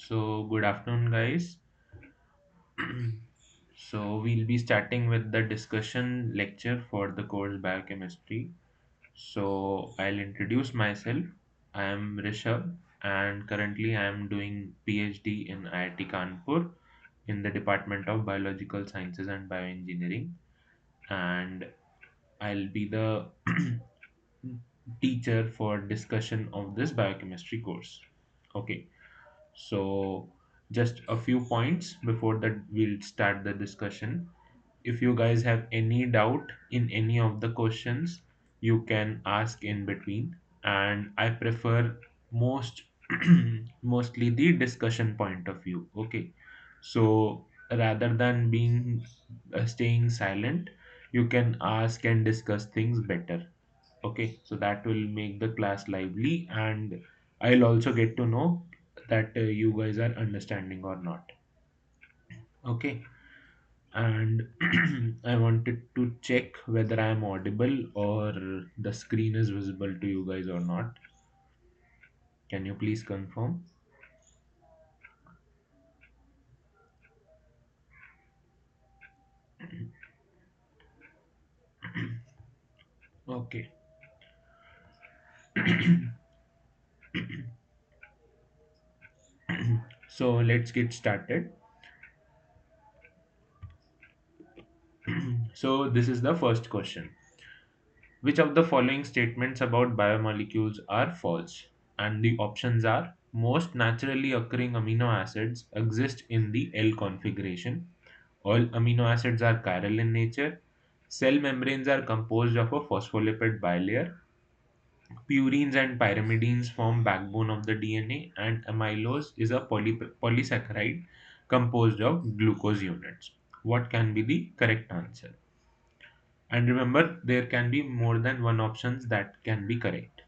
So, good afternoon, guys. So, we'll be starting with the discussion lecture for the course Biochemistry. So, I'll introduce myself. I am Rishabh, and currently I am doing PhD in IIT Kanpur in the Department of Biological Sciences and Bioengineering, and I'll be the teacher for discussion of this biochemistry course. Okay. So, just a few points before that, we'll start the discussion. If you guys have any doubt in any of the questions, you can ask in between, and I prefer most mostly the discussion point of view. Okay, so rather than being staying silent, you can ask and discuss things better. Okay, so that will make the class lively, and I'll also get to know that you guys are understanding or not. Okay, and I wanted to check whether I am audible or the screen is visible to you guys or not. Can you please confirm? Okay, so let's get started. So, this is the first question. Which of the following statements about biomolecules are false? And the options are: most naturally occurring amino acids exist in the L configuration. All amino acids are chiral in nature. Cell membranes are composed of a phospholipid bilayer. Purines and pyrimidines form backbone of the DNA, and amylose is a polysaccharide composed of glucose units. What can be the correct answer? And remember, there can be more than one options that can be correct.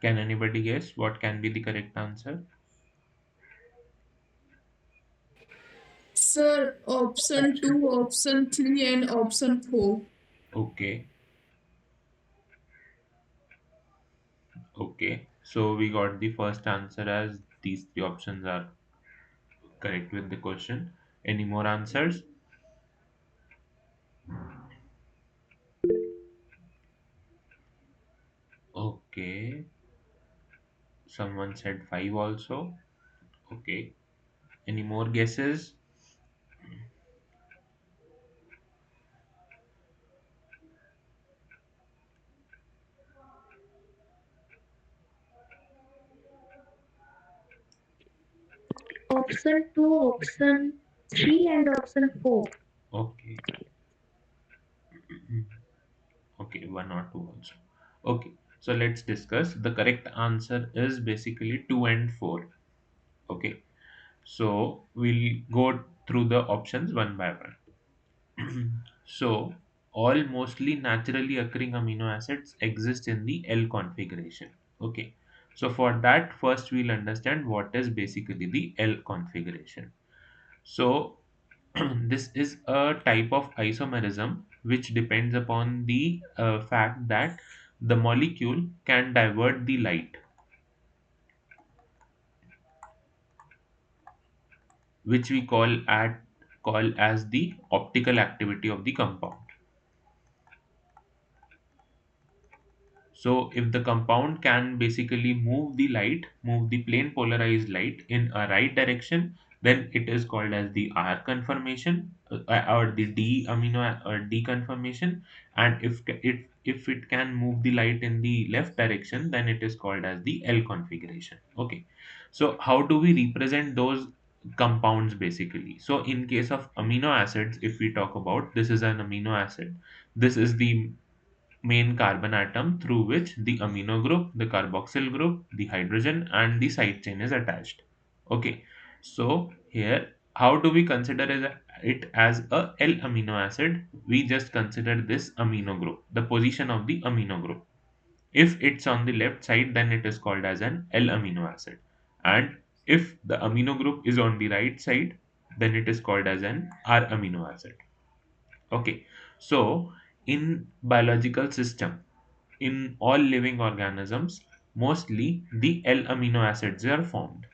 Can anybody guess what can be the correct answer? Sir, option 2, option 3, and option 4. Okay, okay. So we got the first answer as these three options are correct with the question. Any more answers? Okay. Someone said five also. Okay. Any more guesses? Option 2, option 3, and option 4. Okay. Okay, one or two also. Okay. So let's discuss. The correct answer is basically two and four. Okay. So we'll go through the options one by one. So all mostly naturally occurring amino acids exist in the L configuration. Okay. So for that, first we'll understand what is basically the L configuration. So this is a type of isomerism which depends upon the fact that the molecule can divert the light, which we call as the optical activity of the compound. So if the compound can basically move the plane polarized light in a right direction, then it is called as the R conformation or the D amino or D conformation. And if if it can move the light in the left direction, then it is called as the L configuration. Okay, so how do we represent those compounds basically? So in case of amino acids, if we talk about, this is an amino acid, this is the main carbon atom through which the amino group, the carboxyl group, the hydrogen, and the side chain is attached. Okay, so here, how do we consider it as a L amino acid? We just consider this amino group, the position of the amino group. If it's on the left side, then it is called as an L amino acid. And if the amino group is on the right side, then it is called as an R amino acid. Okay, so in biological system, in all living organisms, mostly the L amino acids are formed.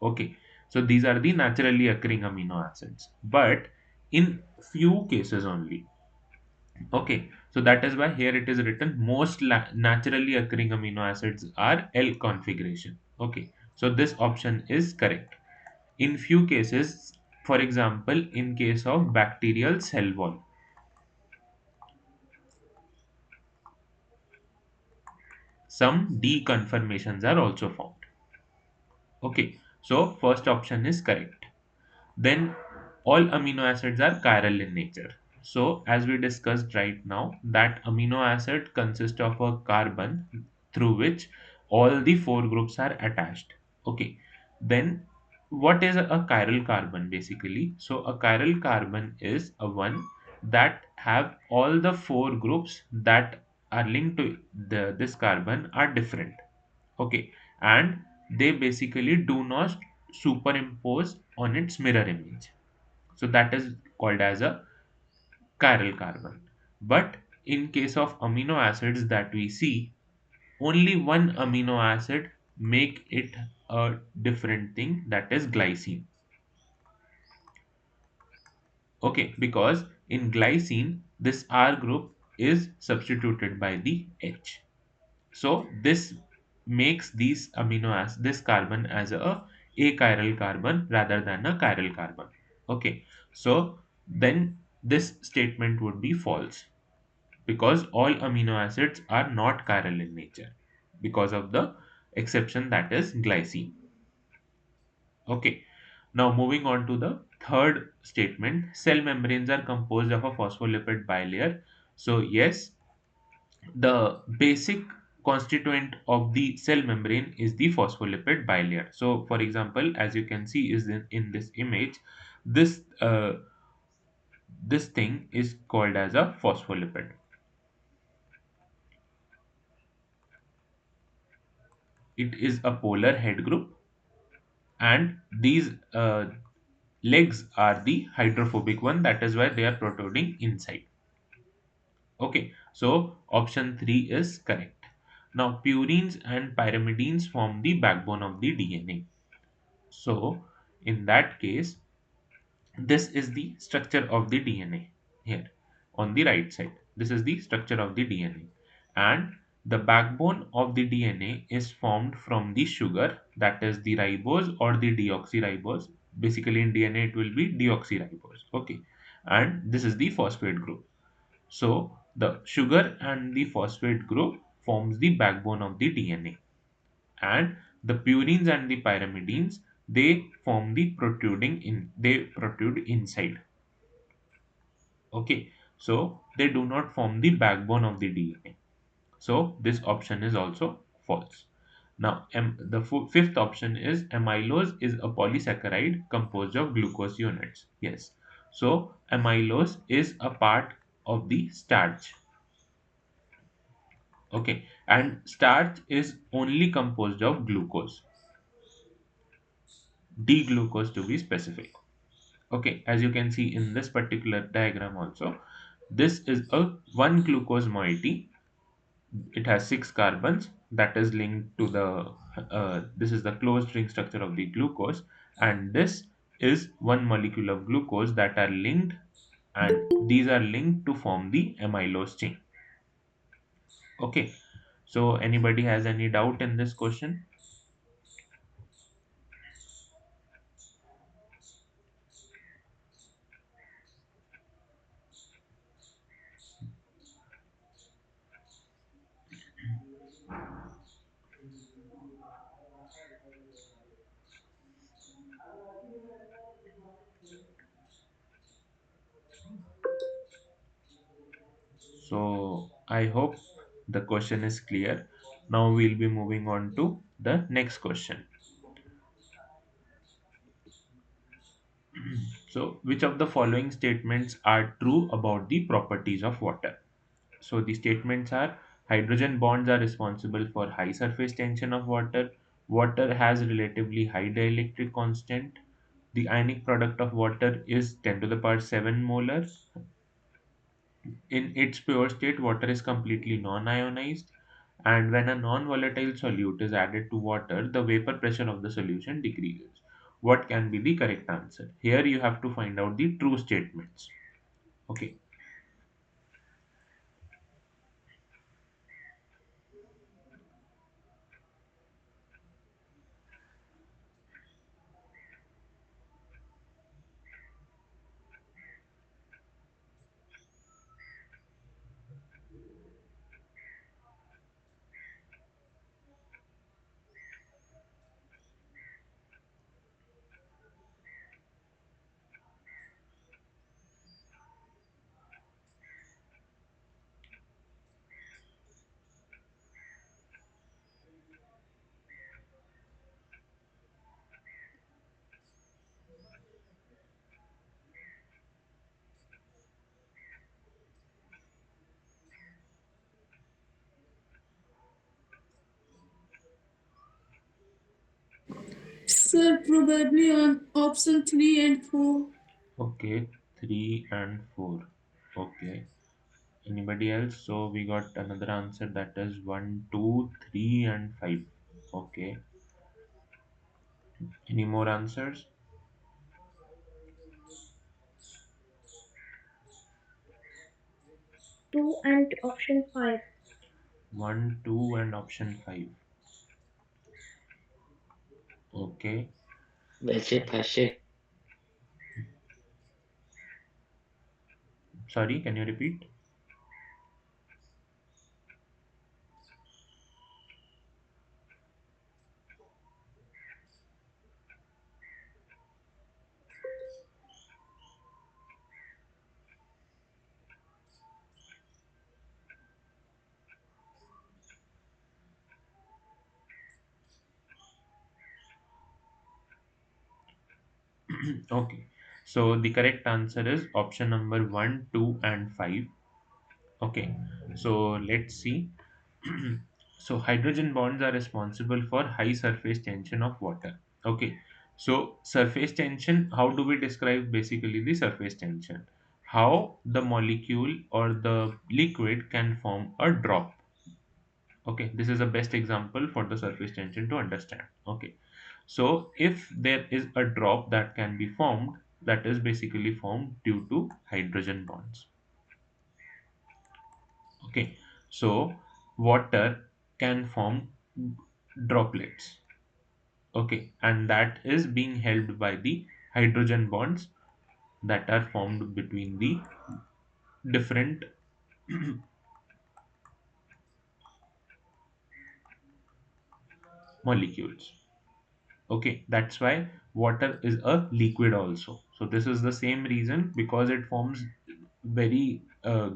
Okay, so these are the naturally occurring amino acids, but in few cases only. Okay, so that is why here it is written most naturally occurring amino acids are L configuration. Okay, so this option is correct. In few cases, for example, in case of bacterial cell wall, some D conformations are also found. Okay, so first option is correct. Then all amino acids are chiral in nature. So as we discussed right now, that amino acid consists of a carbon through which all the four groups are attached. Okay, then what is a chiral carbon basically? So a chiral carbon is a one that have all the four groups that are linked to this carbon are different. Okay, and they basically do not superimpose on its mirror image. So that is called as a chiral carbon. But in case of amino acids that we see, only one amino acid make it a different thing, that is glycine. Okay, because in glycine this R group is substituted by the H. So this makes these amino acids, this carbon as a achiral carbon rather than a chiral carbon. Okay, so then this statement would be false because all amino acids are not chiral in nature because of the exception, that is glycine. Okay, now moving on to the third statement, cell membranes are composed of a phospholipid bilayer. So yes, the basic constituent of the cell membrane is the phospholipid bilayer. So for example, as you can see is in this image, this this thing is called as a phospholipid. It is a polar head group, and these legs are the hydrophobic one, that is why they are protruding inside. Okay, so option 3 is correct. Now purines and pyrimidines form the backbone of the DNA. So in that case, this is the structure of the DNA here on the right side. This is the structure of the DNA. And the backbone of the DNA is formed from the sugar, that is the ribose or the deoxyribose. Basically in DNA it will be deoxyribose. Okay. And this is the phosphate group. So the sugar and the phosphate group forms the backbone of the DNA, and the purines and the pyrimidines, they form the protruding in they protrude inside. Okay, so they do not form the backbone of the DNA. So this option is also false. Now the fifth option is amylose is a polysaccharide composed of glucose units. Yes, so amylose is a part of the starch. Okay, and starch is only composed of glucose, D-glucose to be specific. Okay, as you can see in this particular diagram also, this is a 1 glucose moiety. It has 6 carbons that is linked to the this is the closed ring structure of the glucose, and this is one molecule of glucose that are linked, and these are linked to form the amylose chain. Okay, so anybody has any doubt in this question? So I hope the question is clear. Now we'll be moving on to the next question. So, which of the following statements are true about the properties of water? So, the statements are: hydrogen bonds are responsible for high surface tension of water, water has relatively high dielectric constant, the ionic product of water is 10 to the power 7 molar, in its pure state, water is completely non ionized, and when a non volatile solute is added to water, the vapor pressure of the solution decreases. What can be the correct answer? Here you have to find out the true statements. Okay. Sir, probably on option 3 and 4. Okay. 3 and 4. Okay. Anybody else? So we got another answer, that is 1, 2, 3, and 5. Okay. Any more answers? 2 and option 5. 1, 2, and option 5. Okay. वैसे भाष्य Sorry, can you repeat? Okay. So the correct answer is option number 1, 2, and 5. Okay. So let's see. So hydrogen bonds are responsible for high surface tension of water. Okay. So surface tension, how do we describe basically the surface tension? How the molecule or the liquid can form a drop. Okay, this is the best example for the surface tension to understand. Okay, so if there is a drop that can be formed, that is basically formed due to hydrogen bonds. Okay, so water can form droplets. Okay, and that is being held by the hydrogen bonds that are formed between the different molecules. Okay, that's why water is a liquid also. So this is the same reason, because it forms very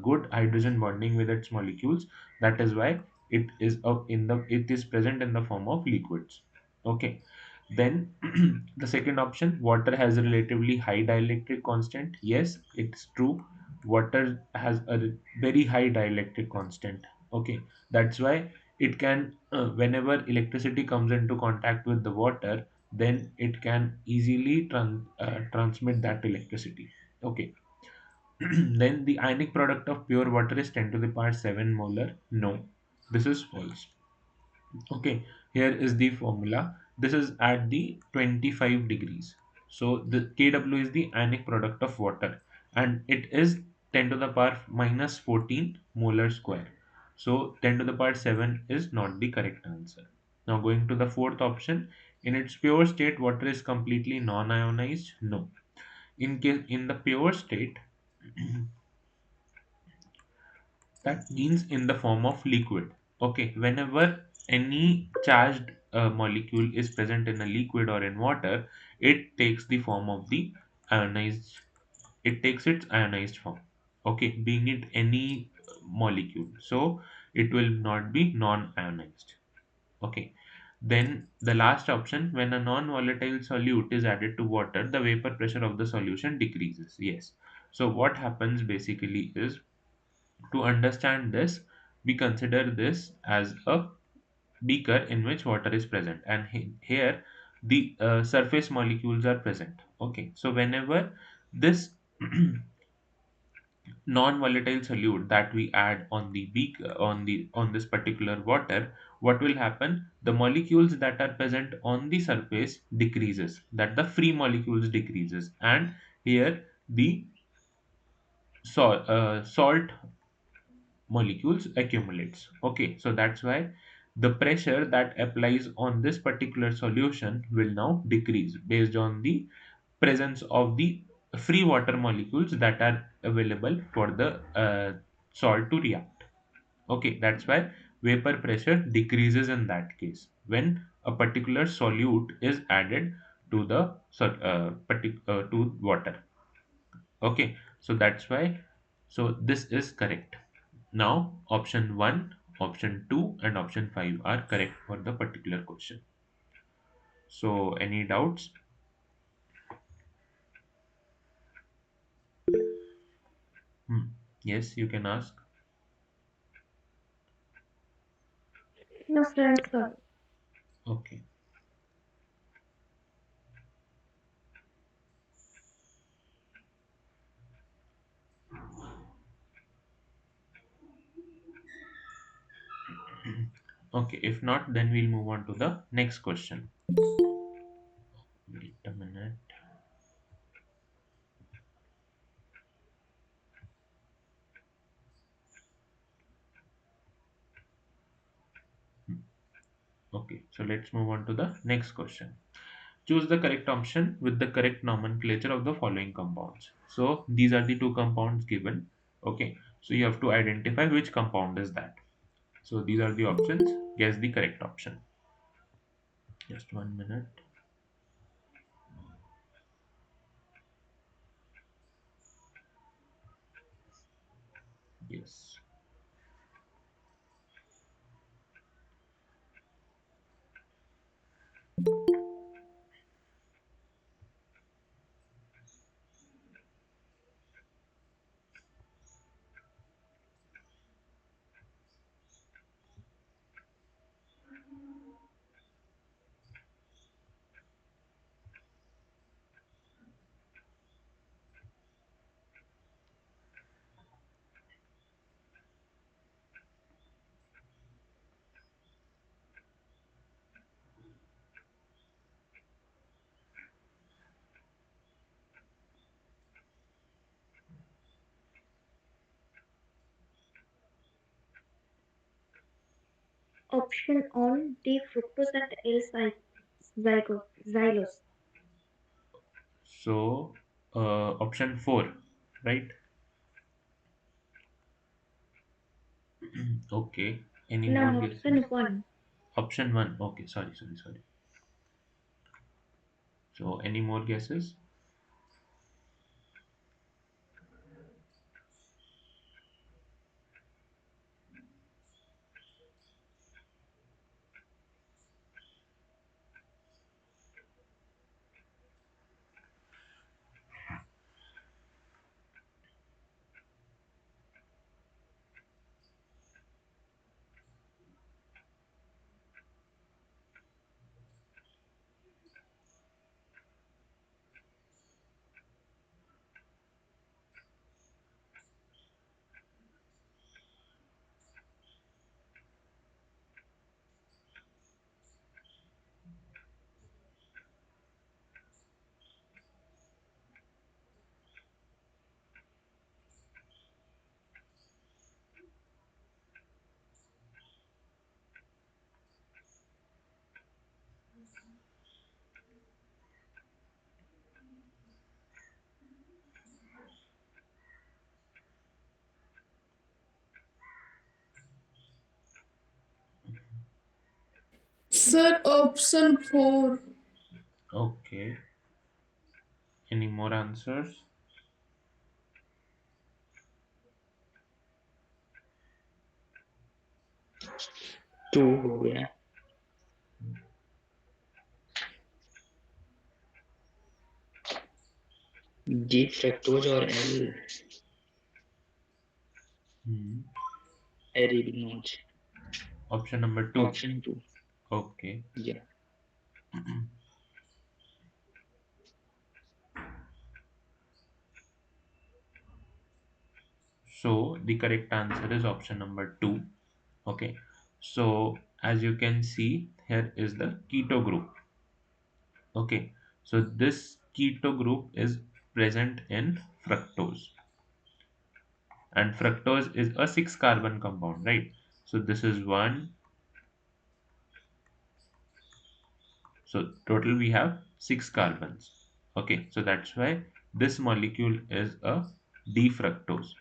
good hydrogen bonding with its molecules. That is why it is present in the form of liquids. Okay, then the second option, water has a relatively high dielectric constant. Yes, it's true. Water has a very high dielectric constant. Okay, that's why it can, whenever electricity comes into contact with the water, then it can easily transmit that electricity. Okay. Then the ionic product of pure water is 10 to the power 7 molar. No, this is false. Okay, here is the formula. This is at the 25 degrees. So the Kw is the ionic product of water, and it is 10 to the power minus 14 molar square. So 10 to the power 7 is not the correct answer. Now going to the fourth option, in its pure state, water is completely non-ionized. No. In the pure state, that means in the form of liquid. Okay, whenever any charged molecule is present in a liquid or in water, it takes the form of the ionized, it takes its ionized form. Okay, being it any molecule, so it will not be non-ionized. Okay. Then the last option, when a non-volatile solute is added to water, the vapor pressure of the solution decreases. Yes. So what happens basically is, to understand this, we consider this as a beaker in which water is present, and here the surface molecules are present. Okay. So whenever this non-volatile solute that we add on the beaker, on this particular water, what will happen, the molecules that are present on the surface decreases, that the free molecules decreases, and here the salt molecules accumulates. Okay, so that's why the pressure that applies on this particular solution will now decrease based on the presence of the free water molecules that are available for the salt to react. Okay, that's why vapor pressure decreases in that case when a particular solute is added to the to water. Okay, so that's why, so this is correct. Now option 1, option 2 and option 5 are correct for the particular question. So any doubts? Hmm. Yes, you can ask. No, sir, I'm sorry. Okay. Okay, if not, then we'll move on to the next question. Wait a minute. Okay, so let's move on to the next question. Choose the correct option with the correct nomenclature of the following compounds. So these are the two compounds given. Okay, so you have to identify which compound is that. So these are the options. Guess the correct option. Just 1 minute. Yes. Option on D fructose and L xylose. So option 4, right? Okay. Any No, more option guesses? 1. Option 1. Okay, sorry, sorry, sorry. So any more guesses? Sir, option 4. Okay. Any more answers? Two हो गया। D fructose और L Hmm. Arabinose. Option number two. Option two. Okay. या So the correct answer is option number two. Okay. So as you can see, here is the keto group. Okay. So this keto group is present in fructose, and fructose is a six carbon compound, right? So this is one. So total we have six carbons. Okay. So that's why this molecule is a D-fructose.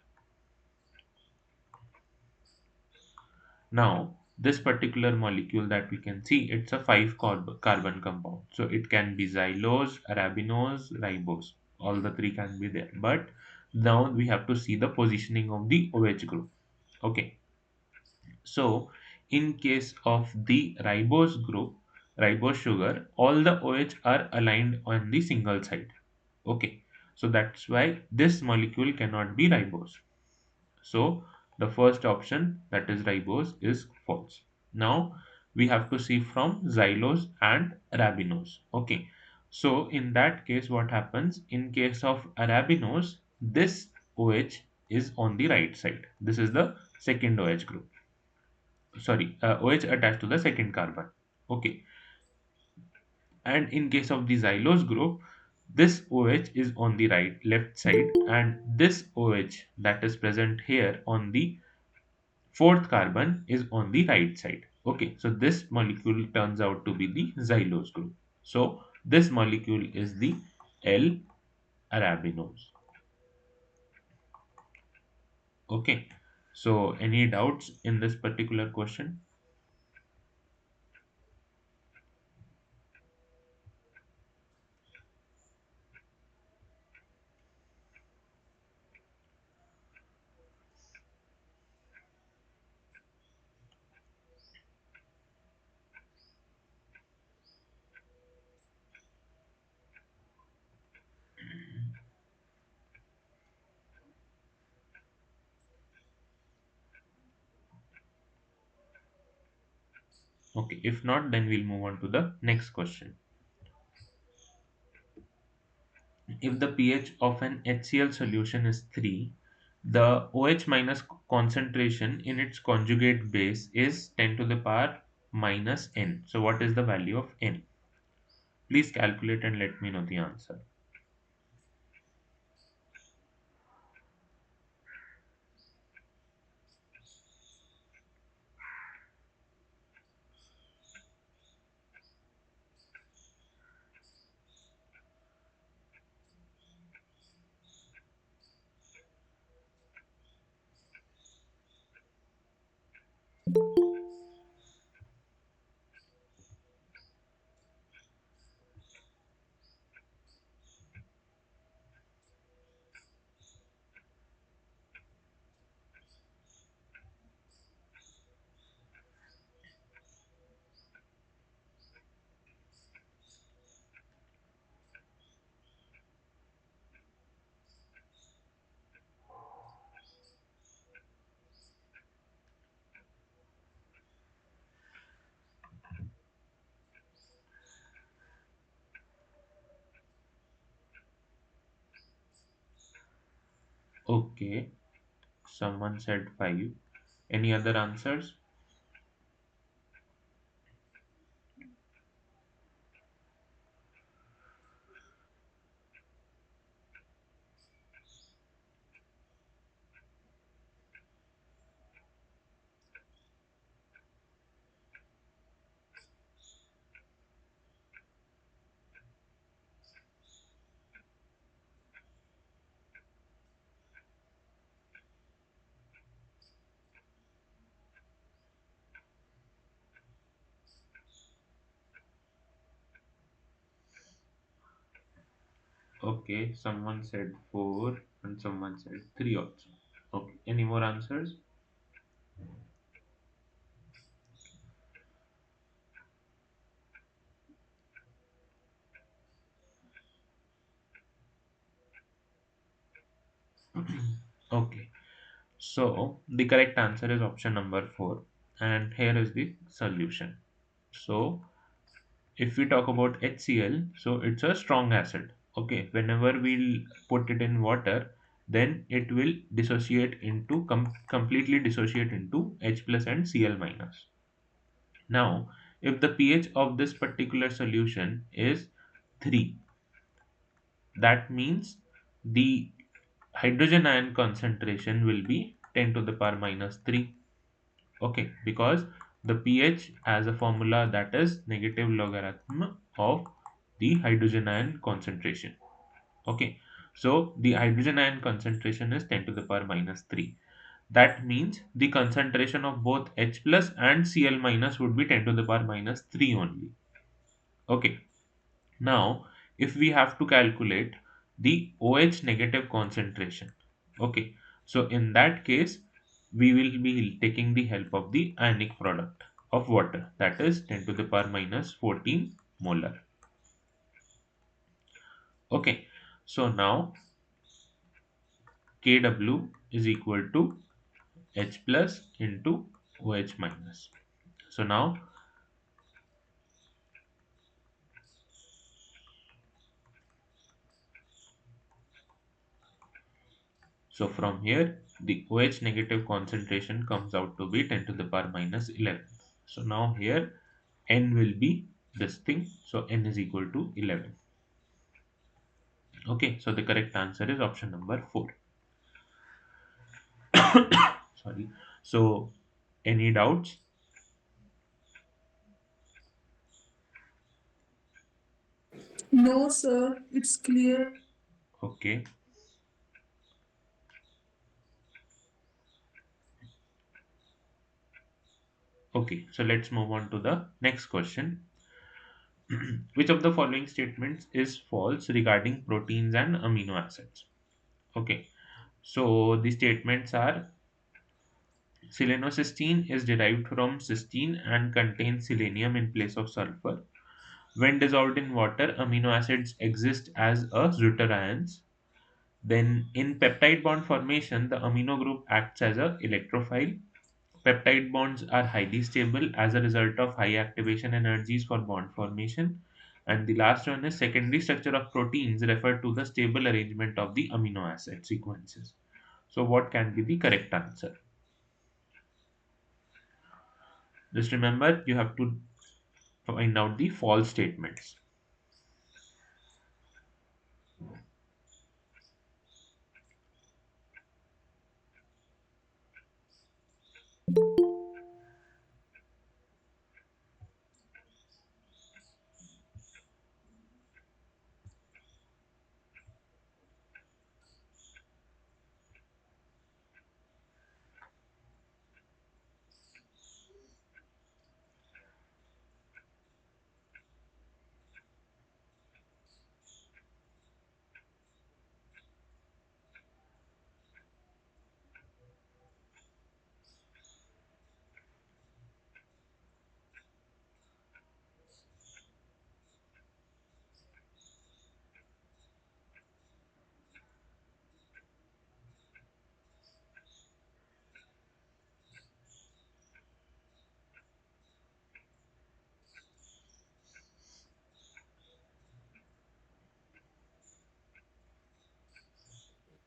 Now, this particular molecule that we can see, it's a five carbon compound. So it can be xylose, arabinose, ribose. All the three can be there. But now we have to see the positioning of the OH group. Okay. So in case of the ribose group, ribose sugar, all the OH are aligned on the single side. Okay. So that's why this molecule cannot be ribose. So the first option, that is ribose, is false. Now we have to see from xylose and arabinose. Okay. So in that case, what happens in case of arabinose? This OH is on the right side. This is the second OH group. Sorry, OH attached to the second carbon. Okay. And in case of the xylose group, this OH is on the left side, and this OH that is present here on the fourth carbon is on the right side. Okay, so this molecule turns out to be the xylose group. So this molecule is the L arabinose. Okay, so any doubts in this particular question? Okay, if not, then we'll move on to the next question. If the pH of an HCl solution is 3, the OH minus concentration in its conjugate base is 10 to the power minus n. So what is the value of n? Please calculate and let me know the answer. Okay, someone said 5. Any other answers? Okay, someone said 4 and someone said 3 also. Okay, any more answers? Okay, so the correct answer is option number 4, and here is the solution. So if we talk about HCl, so it's a strong acid. Okay, whenever we'll put it in water, then it will dissociate into completely dissociate into H plus and Cl minus. Now, if the pH of this particular solution is 3, that means the hydrogen ion concentration will be 10 to the power minus 3. Okay, because the pH has a formula that is negative logarithm of the hydrogen ion concentration. Okay, so the hydrogen ion concentration is 10 to the power minus 3. That means the concentration of both H plus and Cl minus would be 10 to the power minus 3 only. Okay, now if we have to calculate the OH negative concentration, okay, so in that case we will be taking the help of the ionic product of water, that is 10 to the power minus 14 molar. Okay, so now Kw is equal to H plus into OH minus. So now, so from here the OH negative concentration comes out to be 10 to the power minus 11. So now here N will be this thing, so N is equal to 11. Okay, so the correct answer is option number 4. Sorry. So any doubts? No, sir, it's clear. Okay. Okay, so let's move on to the next question. Which of the following statements is false regarding proteins and amino acids? Okay, so the statements are: selenocysteine is derived from cysteine and contains selenium in place of sulfur. When dissolved in water, amino acids exist as a Zutter ions. Then, in peptide bond formation, the amino group acts as a electrophile. Peptide bonds are highly stable as a result of high activation energies for bond formation. And the last one is secondary structure of proteins refer to the stable arrangement of the amino acid sequences. So, what can be the correct answer? Just remember, you have to find out the false statements.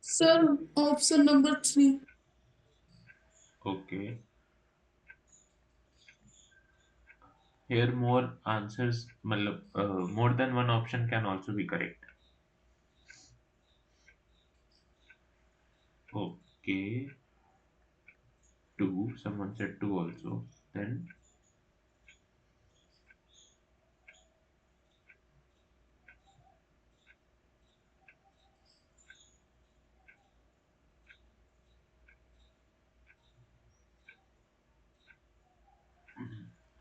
Sir, option number 3. Okay. Here, more answers, more than one option can also be correct. Okay, two. Someone said two also. Then,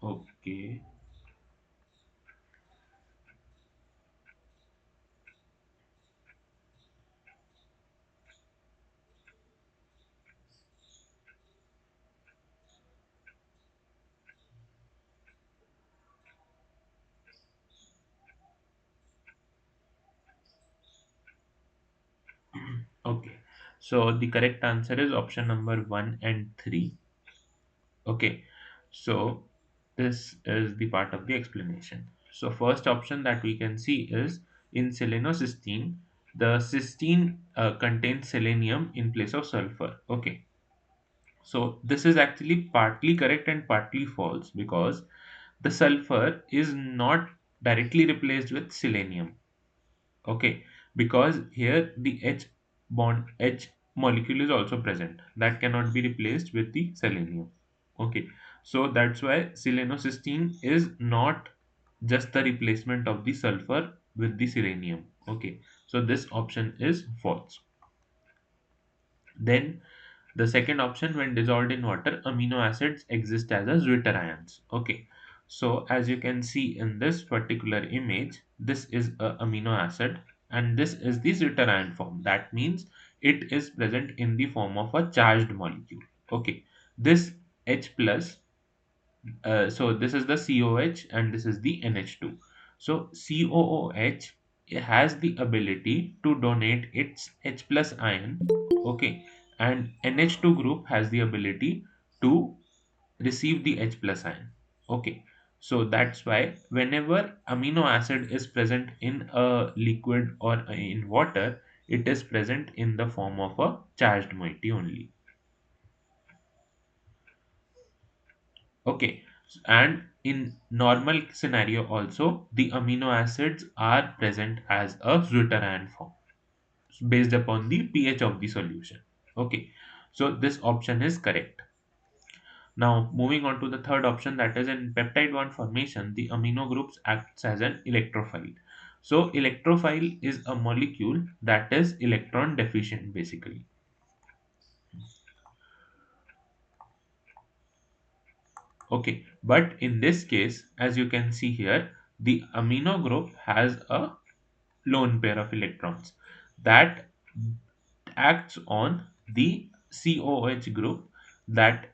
okay, okay. So the correct answer is option number 1 and 3. Okay, so this is the part of the explanation. So first option that we can see is in selenocysteine, the cysteine contains selenium in place of sulfur. Okay, so this is actually partly correct and partly false because the sulfur is not directly replaced with selenium. Okay, because here the H molecule is also present that cannot be replaced with the selenium. Okay, so that's why selenocysteine is not just the replacement of the sulfur with the selenium. Okay, so this option is false. Then the second option, when dissolved in water, amino acids exist as a zwitterions. Okay, so as you can see in this particular image, this is a amino acid and this is the zwitterion form. That means it is present in the form of a charged molecule. Okay, this H plus, so this is the COH and this is the NH2. So COOH has the ability to donate its H plus ion, okay, and NH2 group has the ability to receive the H plus ion. Okay, so that's why whenever amino acid is present in a liquid or in water, it is present in the form of a charged moiety only. Okay, and in normal scenario also, the amino acids are present as a zwitterion form based upon the pH of the solution. Okay, so this option is correct. Now, moving on to the third option, that is in peptide bond formation, the amino groups acts as an electrophile. So, electrophile is a molecule that is electron deficient basically. Okay, but in this case, as you can see here, the amino group has a lone pair of electrons that acts on the COH group that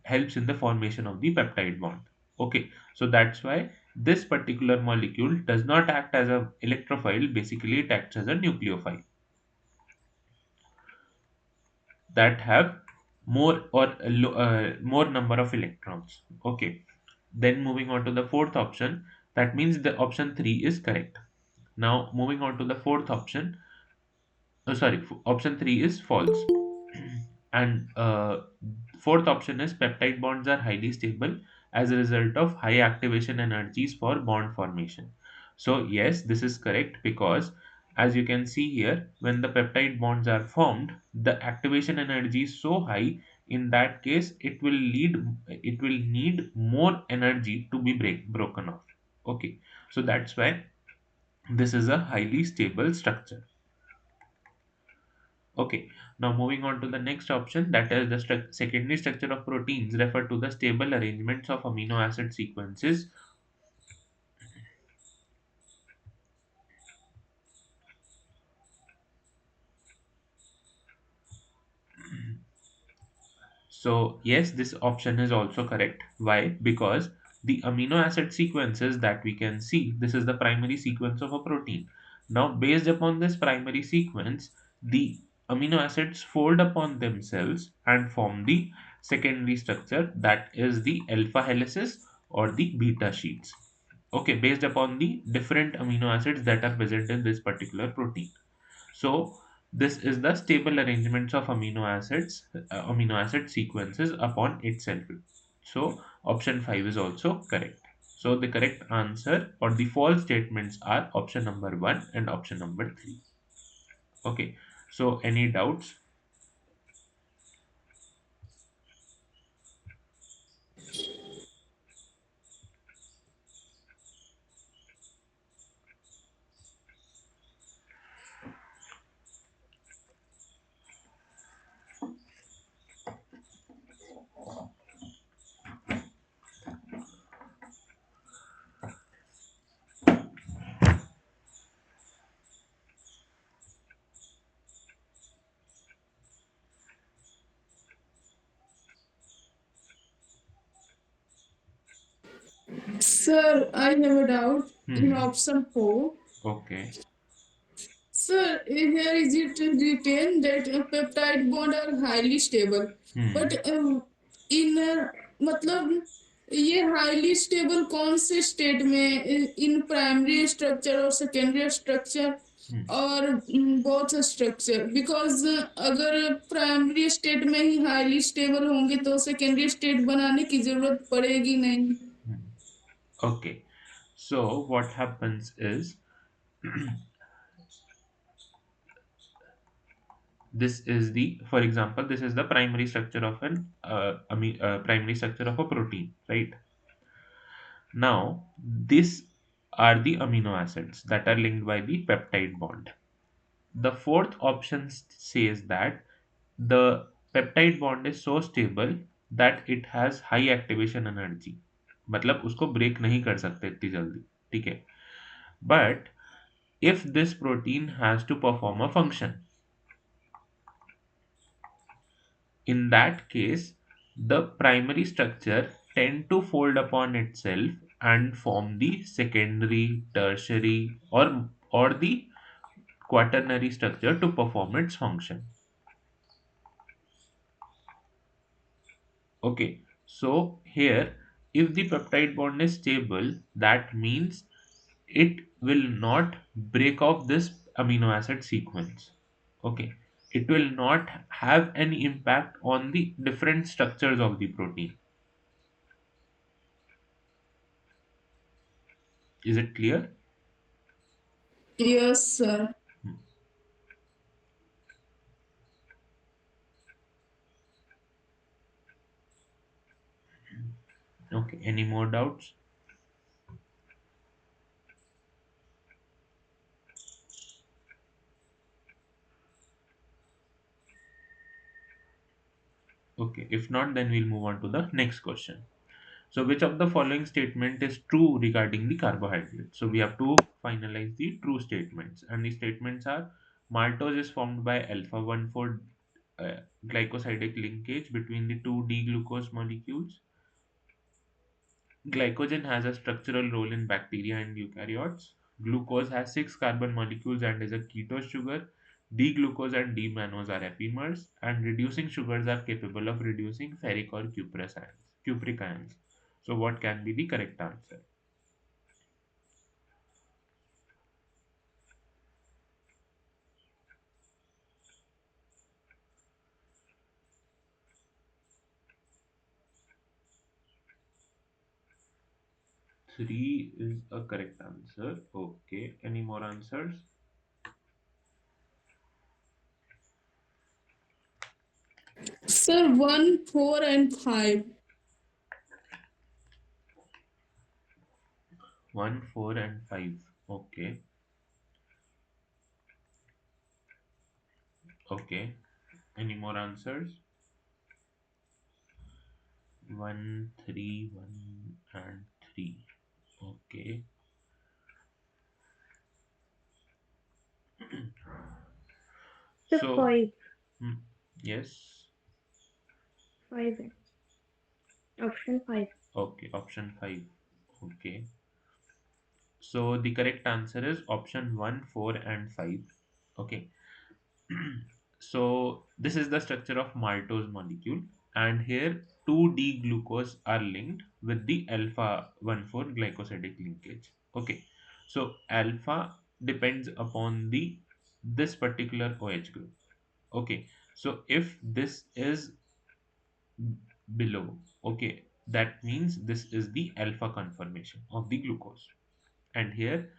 helps in the formation of the peptide bond. Okay, so that's why this particular molecule does not act as a electrophile. Basically, it acts as a nucleophile that have more number of electrons. Okay, then moving on to the fourth option, that means the option 3 is correct. Now moving on to the fourth option, option 3 is false. And fourth option is peptide bonds are highly stable as a result of high activation energies for bond formation. So yes, this is correct because as you can see here, when the peptide bonds are formed, the activation energy is so high. In that case, it will need more energy to be broken off. Okay, so that's why this is a highly stable structure. Okay, now moving on to the next option, that is the secondary structure of proteins refer to the stable arrangements of amino acid sequences. So yes, this option is also correct. Why? Because the amino acid sequences that we can see, this is the primary sequence of a protein. Now, based upon this primary sequence, the amino acids fold upon themselves and form the secondary structure, that is the alpha helices or the beta sheets. Okay, based upon the different amino acids that are present in this particular protein. So this is the stable arrangements of amino acid sequences upon itself. So option 5 is also correct. So the correct answer or the false statements are option number 1 and option number 3. Okay. So any doubts? Sir, I have a doubt in Hmm. option 4. Okay. Sir, here is it written that peptide bond are highly stable, Hmm. but in मतलब ये highly stable कौन से state में, in primary structure और secondary structure Hmm. और both structure, because अगर primary state में ही highly stable होंगे तो सेकेंडरी स्टेट बनाने की जरूरत पड़ेगी नहीं. Hmm. Okay. So what happens is this is the, for example, this is the primary structure of an primary structure of a protein, right? Now these are the amino acids that are linked by the peptide bond. The fourth option says that the peptide bond is so stable that it has high activation energy, मतलब उसको break नहीं कर सकते इतनी जल्दी, ठीक है. But if this protein has to perform a function, in that case the primary structure tend to fold upon itself and form the secondary, tertiary, or the quaternary structure to perform its function. Okay, so here, if the peptide bond is stable, that means it will not break off this amino acid sequence. Okay, it will not have any impact on the different structures of the protein. Is it clear? Yes, sir. Hmm. Okay, any more doubts? Okay, if not, then we'll move on to the next question. So, which of the following statement is true regarding the carbohydrate? So, we have to finalize the true statements, and the statements are: maltose is formed by alpha 1,4 glycosidic linkage between the two D-glucose molecules. Glycogen has a structural role in bacteria and eukaryotes. Glucose has six carbon molecules and is a ketose sugar. D-glucose and D-mannose are epimers, and reducing sugars are capable of reducing ferric or cupric ions. So, what can be the correct answer? 3 is a correct answer. Okay, any more answers? Sir, 1, 4, and 5. 1, 4, and 5. Okay, okay. Any more answers? 1, 3, 1, and 3. Okay. The So, five, hmm, yes. five, option five. Okay, option 5. Okay. So, the correct answer is option 1, 4, and 5. Okay. So, this is the structure of maltose molecule, and here 2D glucose are linked with the alpha 1,4 glycosidic linkage. Okay. So, alpha depends upon the this particular OH group. Okay. So, if this is below, okay, that means this is the alpha conformation of the glucose, and here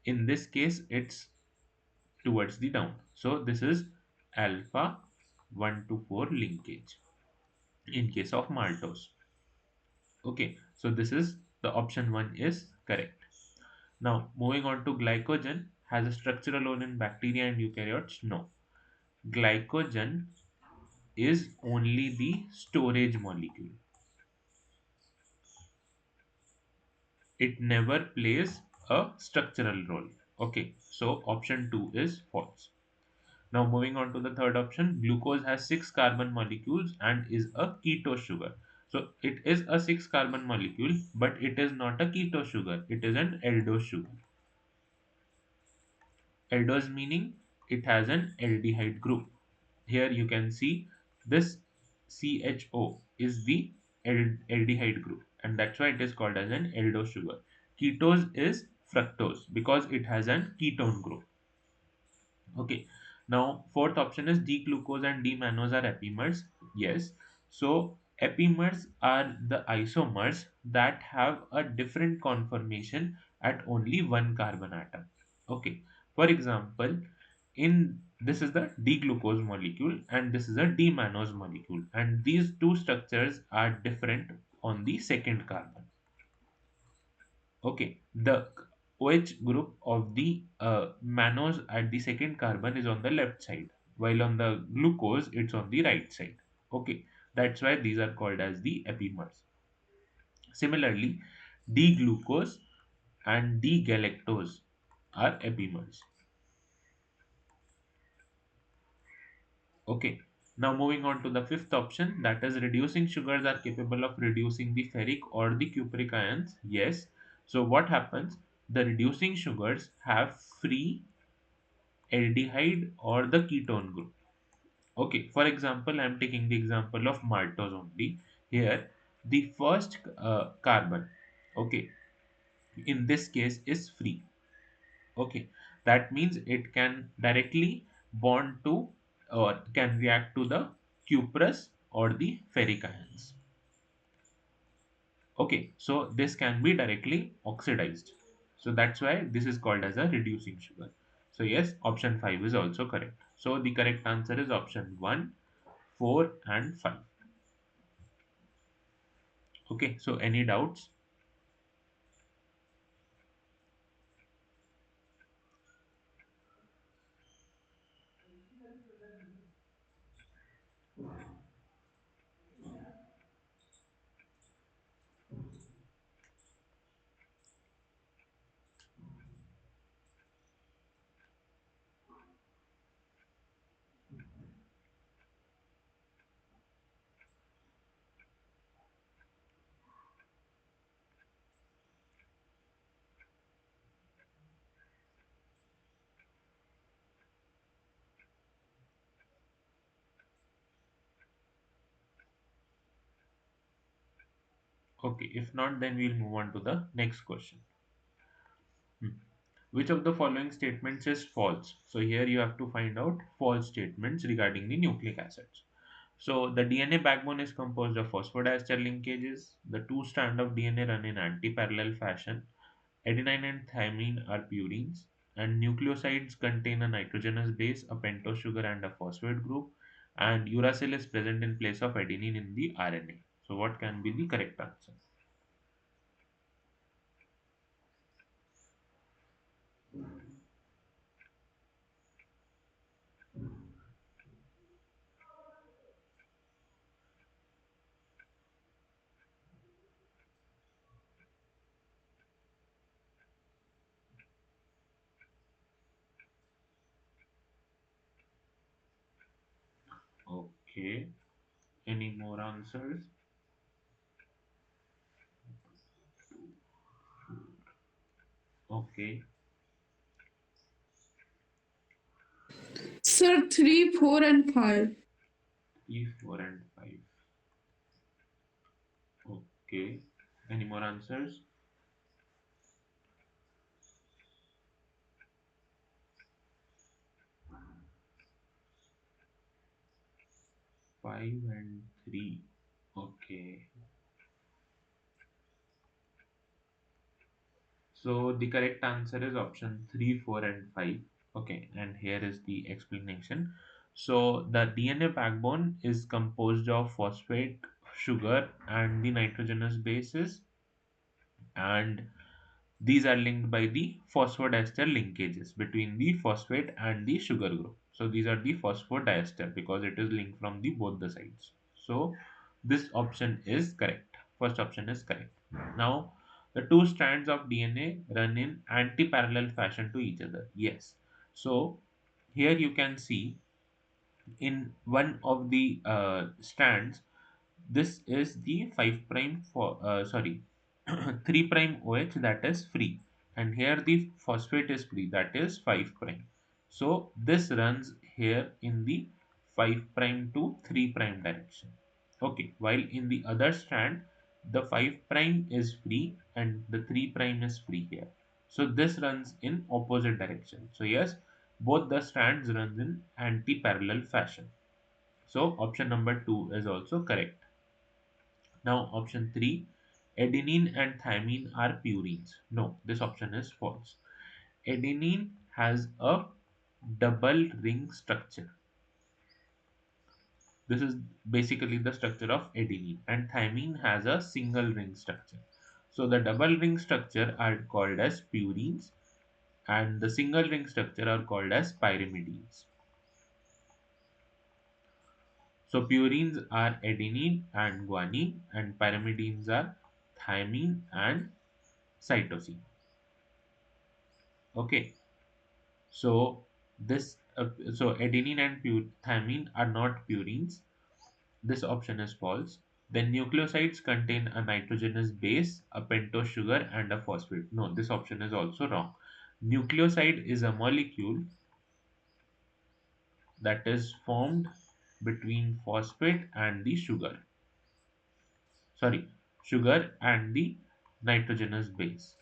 in this case it's towards the down, so this is alpha 1 to 4 linkage in case of maltose. Okay, so this is the option 1 is correct. Now moving on to glycogen, has a structural role in bacteria and eukaryotes? No, glycogen is only the storage molecule. It never plays a structural role. Okay, so option 2 is false. Now moving on to the third option, glucose has six carbon molecules and is a ketose sugar. So it is a six carbon molecule, but it is not a ketose sugar. It is an aldose sugar. Aldose meaning it has an aldehyde group. Here you can see this CHO is the aldehyde group, and that's why it is called as an aldose sugar. Ketose is fructose because it has an ketone group. Okay. Now, fourth option is D-glucose and D-mannose are epimers. Yes. So, epimers are the isomers that have a different conformation at only one carbon atom. Okay. For example, in this is the D-glucose molecule and this is a D-mannose molecule, and these two structures are different on the second carbon. Okay, the OH group of the mannose at the second carbon is on the left side, while on the glucose it's on the right side. Okay, that's why these are called as the epimers. Similarly, D-glucose and D-galactose are epimers. Okay, now moving on to the fifth option, that is reducing sugars are capable of reducing the ferric or the cupric ions. Yes. So what happens? The reducing sugars have free aldehyde or the ketone group. Okay, for example, I'm taking the example of maltose only. Here, the first carbon, okay, in this case is free. Okay, that means it can directly bond to or can react to the cuprous or the ferric ions. Okay, so this can be directly oxidized. So that's why this is called as a reducing sugar. So yes, option 5 is also correct. So the correct answer is option 1, 4 and 5. Okay, so any doubts? Okay, if not, then we'll move on to the next question. Hmm. Which of the following statements is false? So here you have to find out false statements regarding the nucleic acids. So the DNA backbone is composed of phosphodiester linkages. The two strands of DNA run in anti-parallel fashion. Adenine and thymine are purines, and nucleosides contain a nitrogenous base, a pentose sugar, and a phosphate group. And uracil is present in place of adenine in the RNA. So what can be the correct answer? Okay. Any more answers? Okay. Sir, 3, 4 and 5. 3, 4, and 5. Okay. Any more answers? 5 and 3. Okay. So the correct answer is option 3, 4, and 5. Okay. And here is the explanation. So the DNA backbone is composed of phosphate, sugar, and the nitrogenous bases. And these are linked by the phosphodiester linkages between the phosphate and the sugar group. So these are the phosphodiester because it is linked from the both the sides. So this option is correct. First option is correct. Now the two strands of DNA run in anti-parallel fashion to each other. Yes. So here you can see in one of the strands this is the 5 prime for sorry 3 prime OH that is free, and here the phosphate is free that is 5 prime. So this runs here in the 5 prime to 3 prime direction. Okay, while in the other strand the 5 prime is free and the 3 prime is free here. So this runs in opposite direction. So yes, both the strands runs in anti-parallel fashion. So option number 2 is also correct. Now option 3, adenine and thymine are purines. No, this option is false. Adenine has a double ring structure. This is basically the structure of adenine, and thymine has a single ring structure. So the double ring structure are called as purines, and the single ring structure are called as pyrimidines. So purines are adenine and guanine, and pyrimidines are thymine and cytosine. Okay, so so adenine and thymine are not purines. This option is false. Then nucleosides contain a nitrogenous base, a pentose sugar, and a phosphate. No, this option is also wrong. Nucleoside is a molecule that is formed between phosphate and the sugar. Sorry, sugar and the nitrogenous base.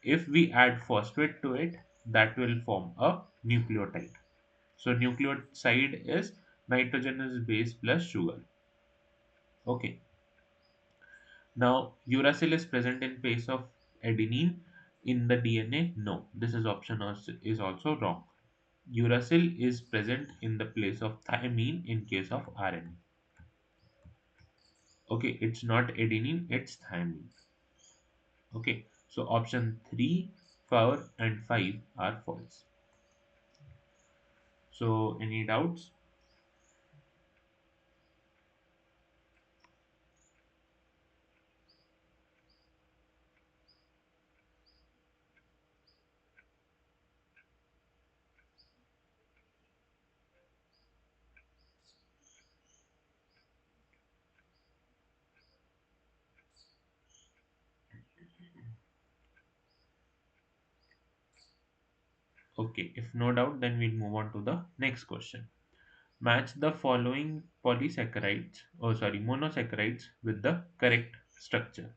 If we add phosphate to it, that will form a nucleotide. So nucleoside is nitrogenous base plus sugar. Okay. Now, uracil is present in place of adenine in the DNA. No, this is is also wrong. Uracil is present in the place of thymine in case of RNA. Okay, it's not adenine, it's thymine. Okay, so option 3, 4, and 5 are false. So, any doubts? Okay, if no doubt, then we'll move on to the next question. Match the following monosaccharides with the correct structure.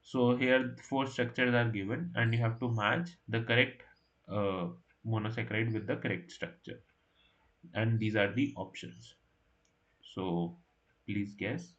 So here four structures are given and you have to match the correct uh, monosaccharide with the correct structure. And these are the options. So please guess.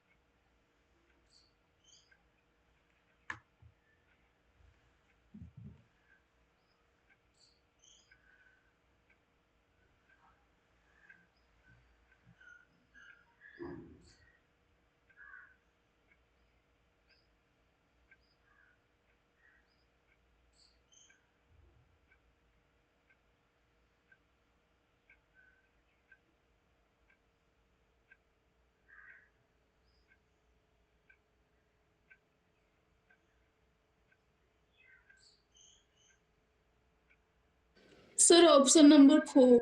Sir, option number 4.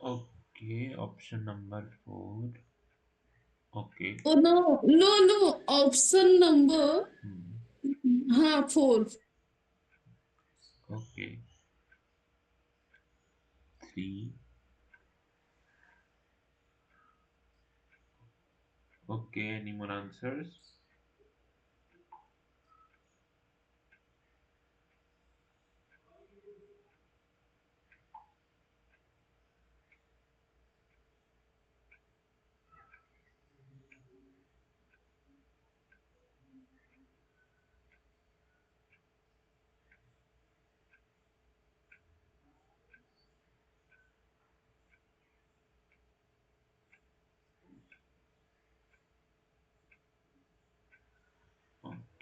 Okay, option number 4. Okay. Oh no, no, no. Option number Hmm. 4. Okay. 3. Okay, any more answers?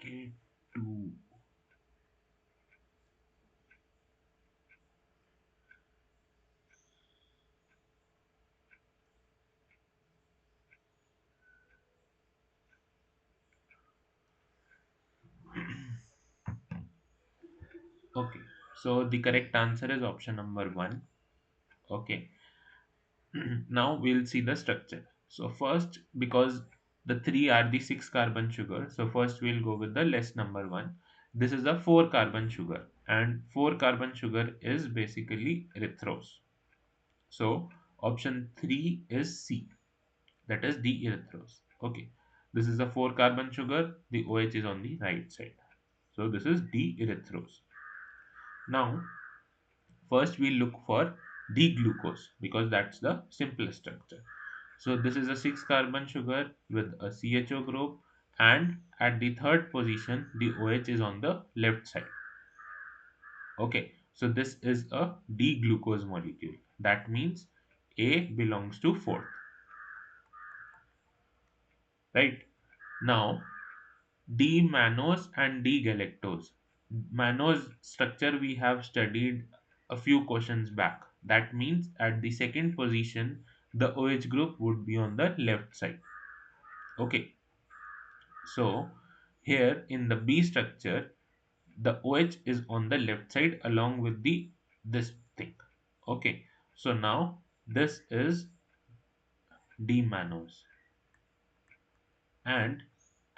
Okay, 2. Okay, so the correct answer is option number 1. Okay. Now we'll see the structure. So first, because the 3 are the 6 carbon sugar, so first we'll go with the less number one. This is a 4 carbon sugar. and 4 carbon sugar is basically erythrose. So option 3 is C, that is de-erythrose. Okay, this is a 4 carbon sugar, the OH is on the right side. So this is de-erythrose. Now first we look for D-glucose because that's the simplest structure. So this is a 6 carbon sugar with a CHO group, and at the third position the OH is on the left side. Okay, so this is a D-glucose molecule. That means A belongs to fourth, right? Now D-mannose and D-galactose. Mannose structure we have studied a few questions back. That means at the second position, the OH group would be on the left side. Okay, so here in the B structure, the OH is on the left side along with the this thing. Okay, so now this is D-mannose. And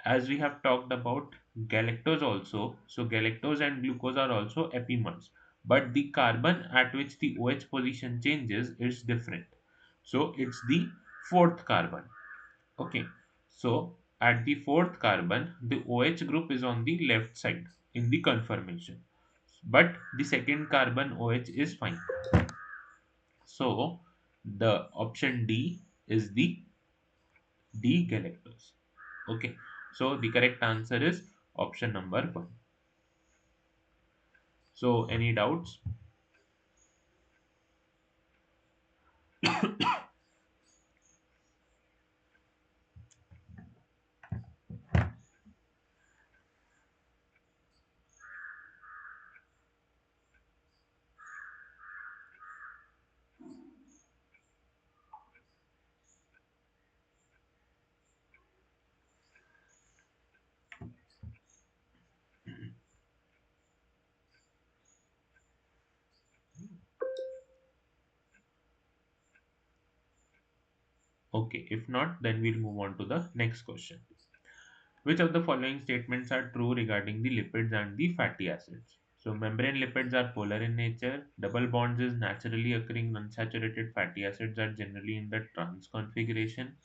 as we have talked about galactose also, so galactose and glucose are also epimers, but the carbon at which the OH position changes is different. So it's the fourth carbon. Okay, so at the fourth carbon, the OH group is on the left side in the conformation, but the second carbon OH is fine. So the option D is the D galactose. Okay, so the correct answer is option number 1. So any doubts? Okay, if not, then we'll move on to the next question. Which of the following statements are true regarding the lipids and the fatty acids? So membrane lipids are polar in nature. Double bonds is naturally occurring unsaturated fatty acids are generally in the trans configuration.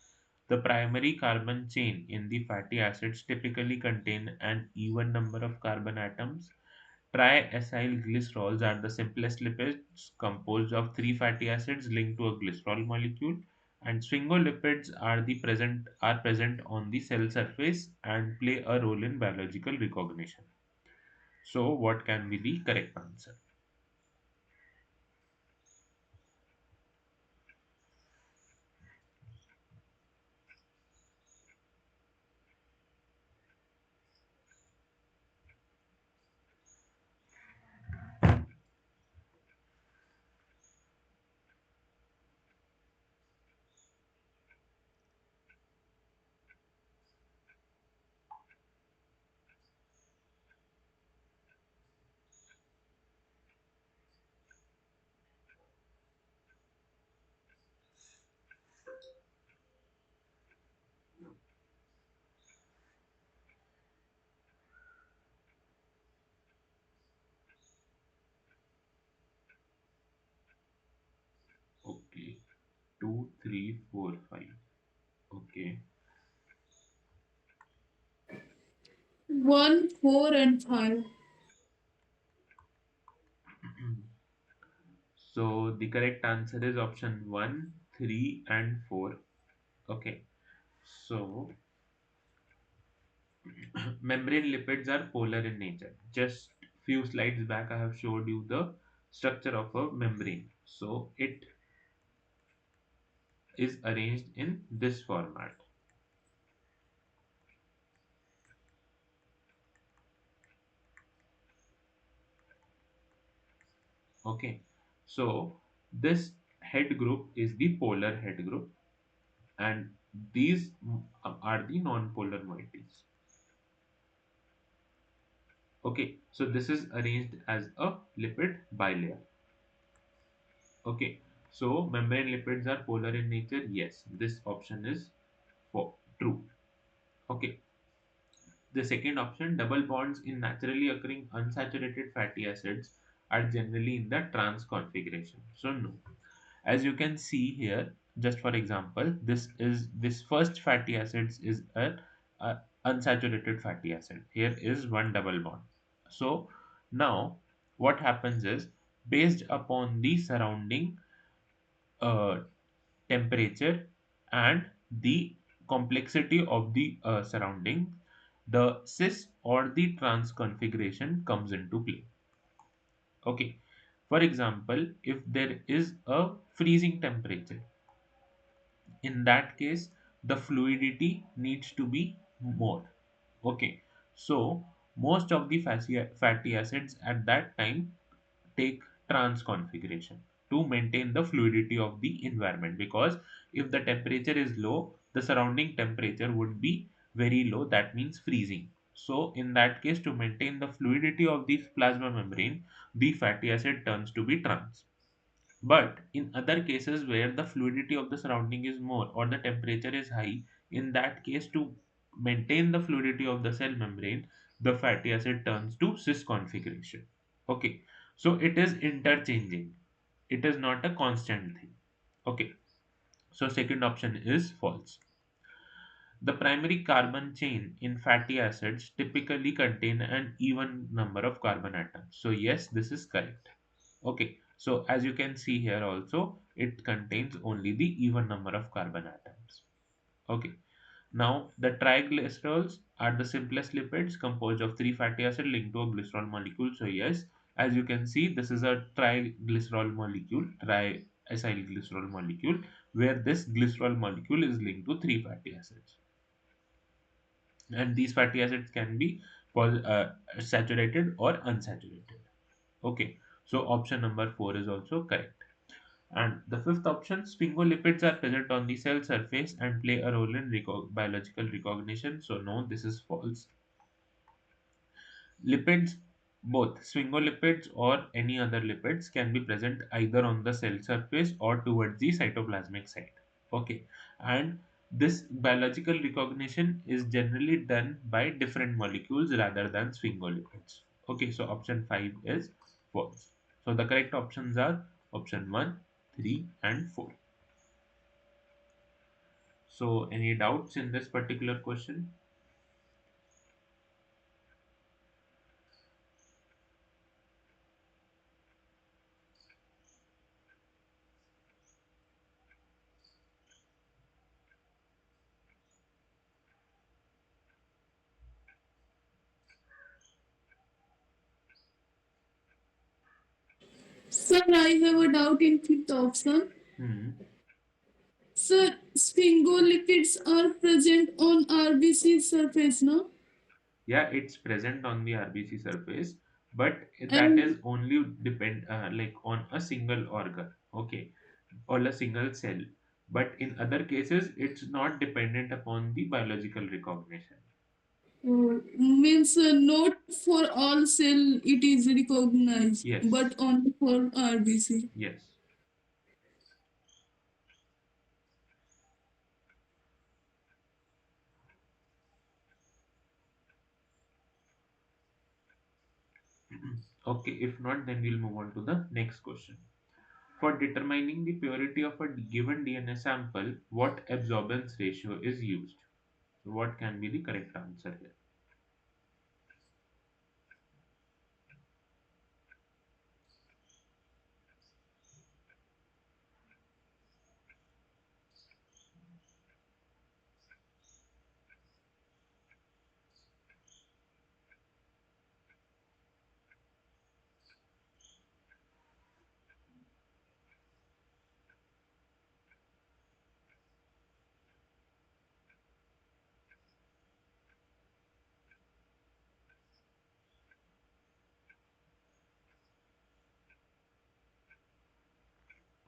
The primary carbon chain in the fatty acids typically contain an even number of carbon atoms. Triacyl glycerols are the simplest lipids composed of three fatty acids linked to a glycerol molecule, and sphingolipids are present on the cell surface and play a role in biological recognition. So, what can be the correct answer? Okay, 2, 3, 4, 5. Okay, 1, 4, and 5. so the correct answer is option 1, 3, and 4. Okay, so membrane lipids are polar in nature. Just few slides back, I have showed you the structure of a membrane. So it is arranged in this format. Okay, so this head group is the polar head group, and these are the non-polar moieties. Okay, so this is arranged as a lipid bilayer. Okay, so membrane lipids are polar in nature. Yes, this option is for true. Okay, The second option, double bonds in naturally occurring unsaturated fatty acids are generally in the trans configuration. So no. As you can see here, just for example, this first fatty acids is a unsaturated fatty acid. Here is one double bond. So now what happens is, based upon the surrounding uh, temperature and the complexity of the surrounding, the cis or the trans configuration comes into play. Okay, for example, if there is a freezing temperature, in that case the fluidity needs to be more. Okay, so most of the fatty acids at that time take trans configuration to maintain the fluidity of the environment, because if the temperature is low, the surrounding temperature would be very low, that means freezing. So in that case, to maintain the fluidity of the plasma membrane, the fatty acid turns to be trans. But in other cases where the fluidity of the surrounding is more or the temperature is high, in that case, to maintain the fluidity of the cell membrane, the fatty acid turns to cis configuration. Okay, so it is interchanging. It is not a constant thing. Okay, so second option is false. The primary carbon chain in fatty acids typically contain an even number of carbon atoms. So yes, this is correct. Okay, so as you can see here also, it contains only the even number of carbon atoms. Okay, now the triglycerols are the simplest lipids composed of three fatty acids linked to a glycerol molecule. So yes, as you can see, this is a triglycerol molecule, triacyl glycerol molecule, where this glycerol molecule is linked to three fatty acids, and these fatty acids can be saturated or unsaturated. Okay, so option number 4 is also correct. And the fifth option, sphingolipids are present on the cell surface and play a role in biological recognition. So no, this is false. Lipids, both sphingolipids or any other lipids, can be present either on the cell surface or towards the cytoplasmic site. Okay, and this biological recognition is generally done by different molecules rather than sphingolipids. Okay, so option 5 is false. So the correct options are option 1, 3, and 4. So any doubts in this particular question? Sir, I have a doubt in fifth option. Hmm. Sir, sphingolipids are present on RBC surface, no? Yeah, it's present on the RBC surface, but that And is only depend like on a single organ, okay, or a single cell. But in other cases, it's not dependent upon the biological recognition. means not for all cell it is recognized, Yes, but only for RBC. yes. Okay, if not, then we'll move on to the next question. For determining the purity of a given DNA sample, what absorbance ratio is used? So what can be the correct answer here?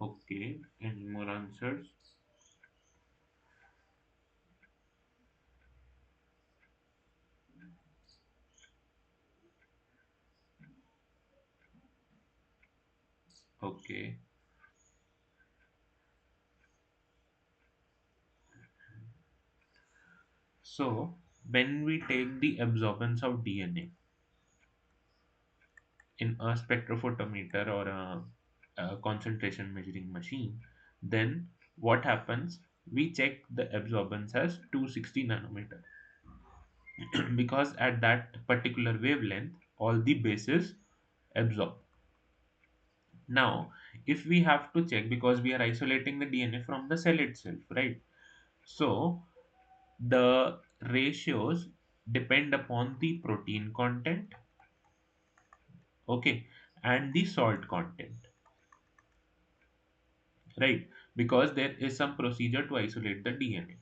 Okay, any more answers? Okay, so when we take the absorbance of DNA in a spectrophotometer or a concentration measuring machine, then what happens? We check the absorbance as 260 nanometer because at that particular wavelength, all the bases absorb. Now, if we have to check, because we are isolating the DNA from the cell itself, right? So the ratios depend upon the protein content, okay, and the salt content, right? Because there is some procedure to isolate the DNA,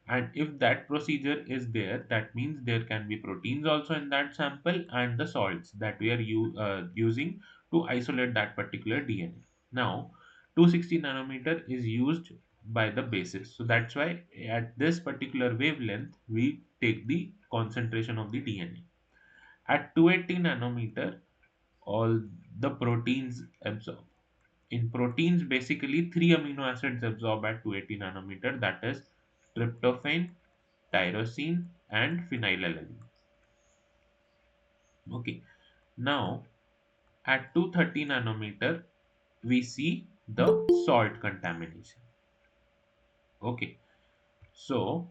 and if that procedure is there, that means there can be proteins also in that sample and the salts that we are using to isolate that particular DNA. Now 260 nanometer is used by the basis, so that's why at this particular wavelength we take the concentration of the DNA. At 280 nanometer, all the proteins absorb. In proteins, basically three amino acids absorb at 280 nanometer, that is tryptophan, tyrosine, and phenylalanine. Okay. Now at 230 nanometer, we see the salt contamination. Okay. So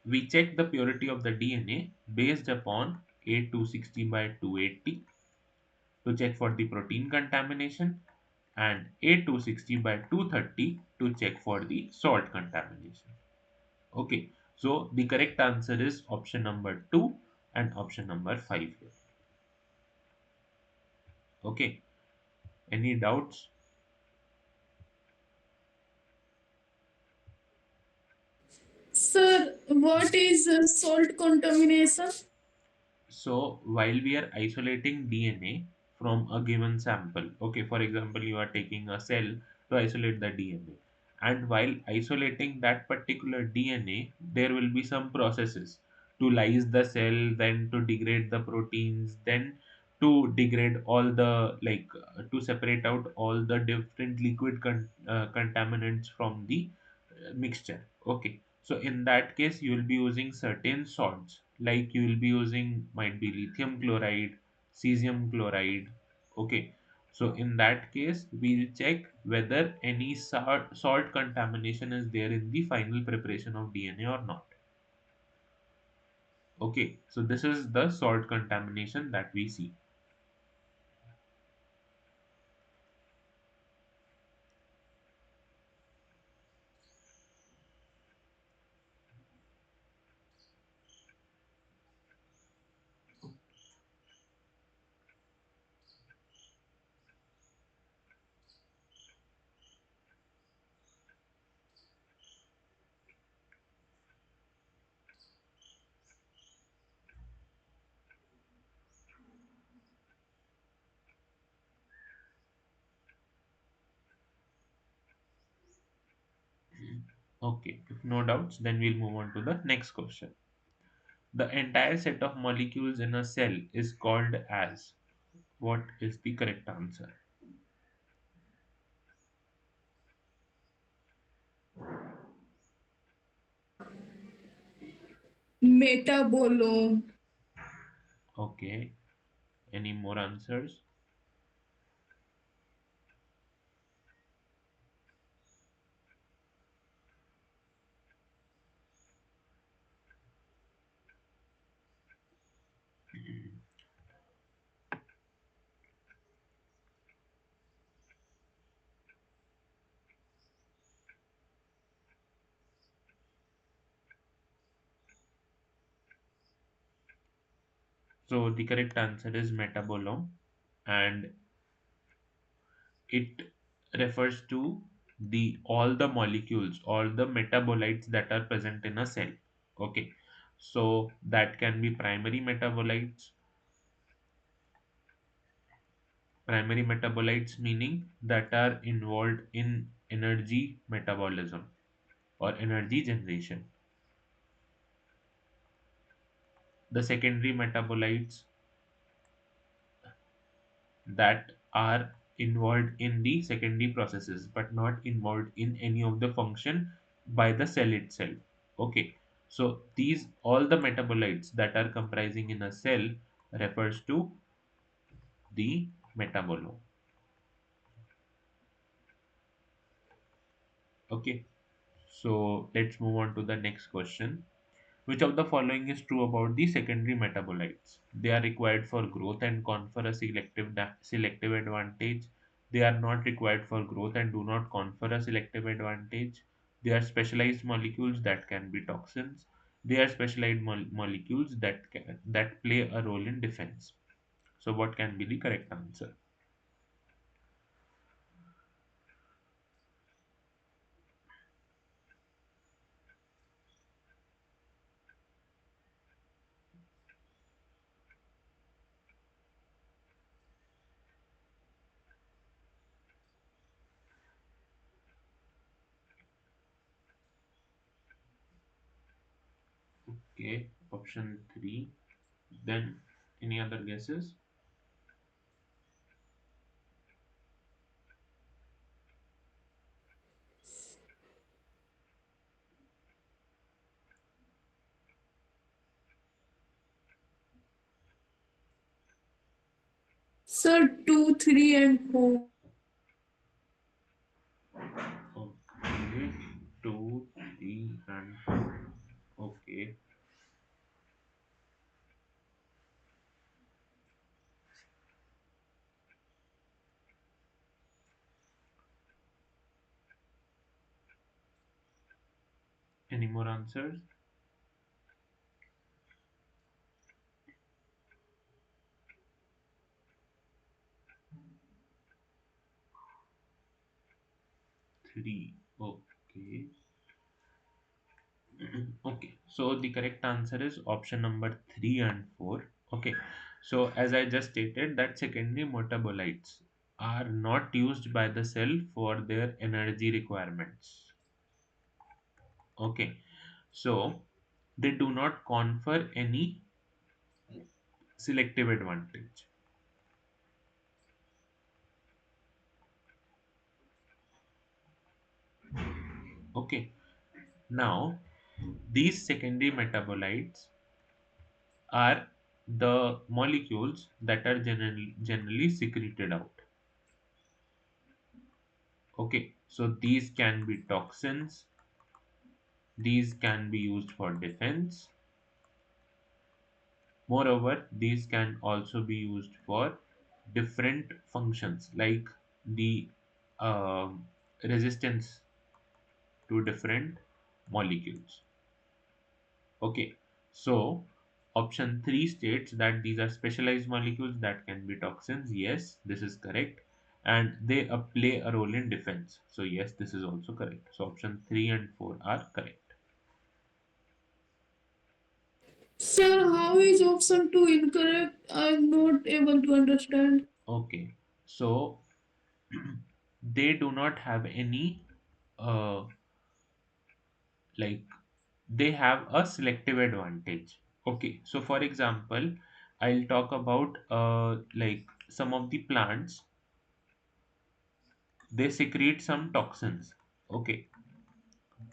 we check the purity of the DNA based upon A260 by 280 to check for the protein contamination, and A260 by 230 to check for the salt contamination. Okay, so the correct answer is option number 2 and option number 5 here. Okay, any doubts? Sir, what is salt contamination? So while we are isolating DNA from a given sample, okay, for example, you are taking a cell to isolate the DNA, and while isolating that particular DNA, there will be some processes to lyse the cell, then to degrade the proteins, then to degrade all the to separate out all the different liquid contaminants from the mixture. Okay, so in that case you will be using certain salts, like you will be using might be lithium chloride, cesium chloride. Okay, so in that case we'll check whether any salt contamination is there in the final preparation of DNA or not. Okay, so this is the salt contamination that we see. Okay, if no doubts, then we'll move on to the next question. The entire set of molecules in a cell is called as. What is the correct answer? Metabolome. Okay, any more answers? So the correct answer is metabolome, and it refers to the all the molecules, all the metabolites that are present in a cell. Okay, so that can be primary metabolites. Primary metabolites meaning that are involved in energy metabolism or energy generation. The secondary metabolites that are involved in the secondary processes but not involved in any of the function by the cell itself. Okay, So these all the metabolites that are comprising in a cell refers to the metabolome. Okay, so let's move on to the next question. Which of the following is true about the secondary metabolites? They are required for growth and confer a selective advantage. They are not required for growth and do not confer a selective advantage. They are specialized molecules that can be toxins. They are specialized molecules that play a role in defense. So, what can be the correct answer? Okay, option three. Then, any other guesses? Sir, 2, 3, and 4. Okay, two, three, and four. Okay, any more answers? Three. Okay. Okay. So the correct answer is option number three and four. Okay. So as I just stated, that secondary metabolites are not used by the cell for their energy requirements. Okay. So they do not confer any selective advantage. Okay. Now these secondary metabolites are the molecules that are generally secreted out. Okay, so these can be toxins, these can be used for defense. Moreover, these can also be used for different functions like the resistance to different molecules. Okay, so option 3 states that these are specialized molecules that can be toxins. Yes, this is correct. And they play a role in defense. So, yes, this is also correct. So, option 3 and 4 are correct. Sir, how is option 2 incorrect? I'm not able to understand. Okay, so they do not have any, uh, like, they have a selective advantage. Okay, so for example, I'll talk about like some of the plants, they secrete some toxins. Okay,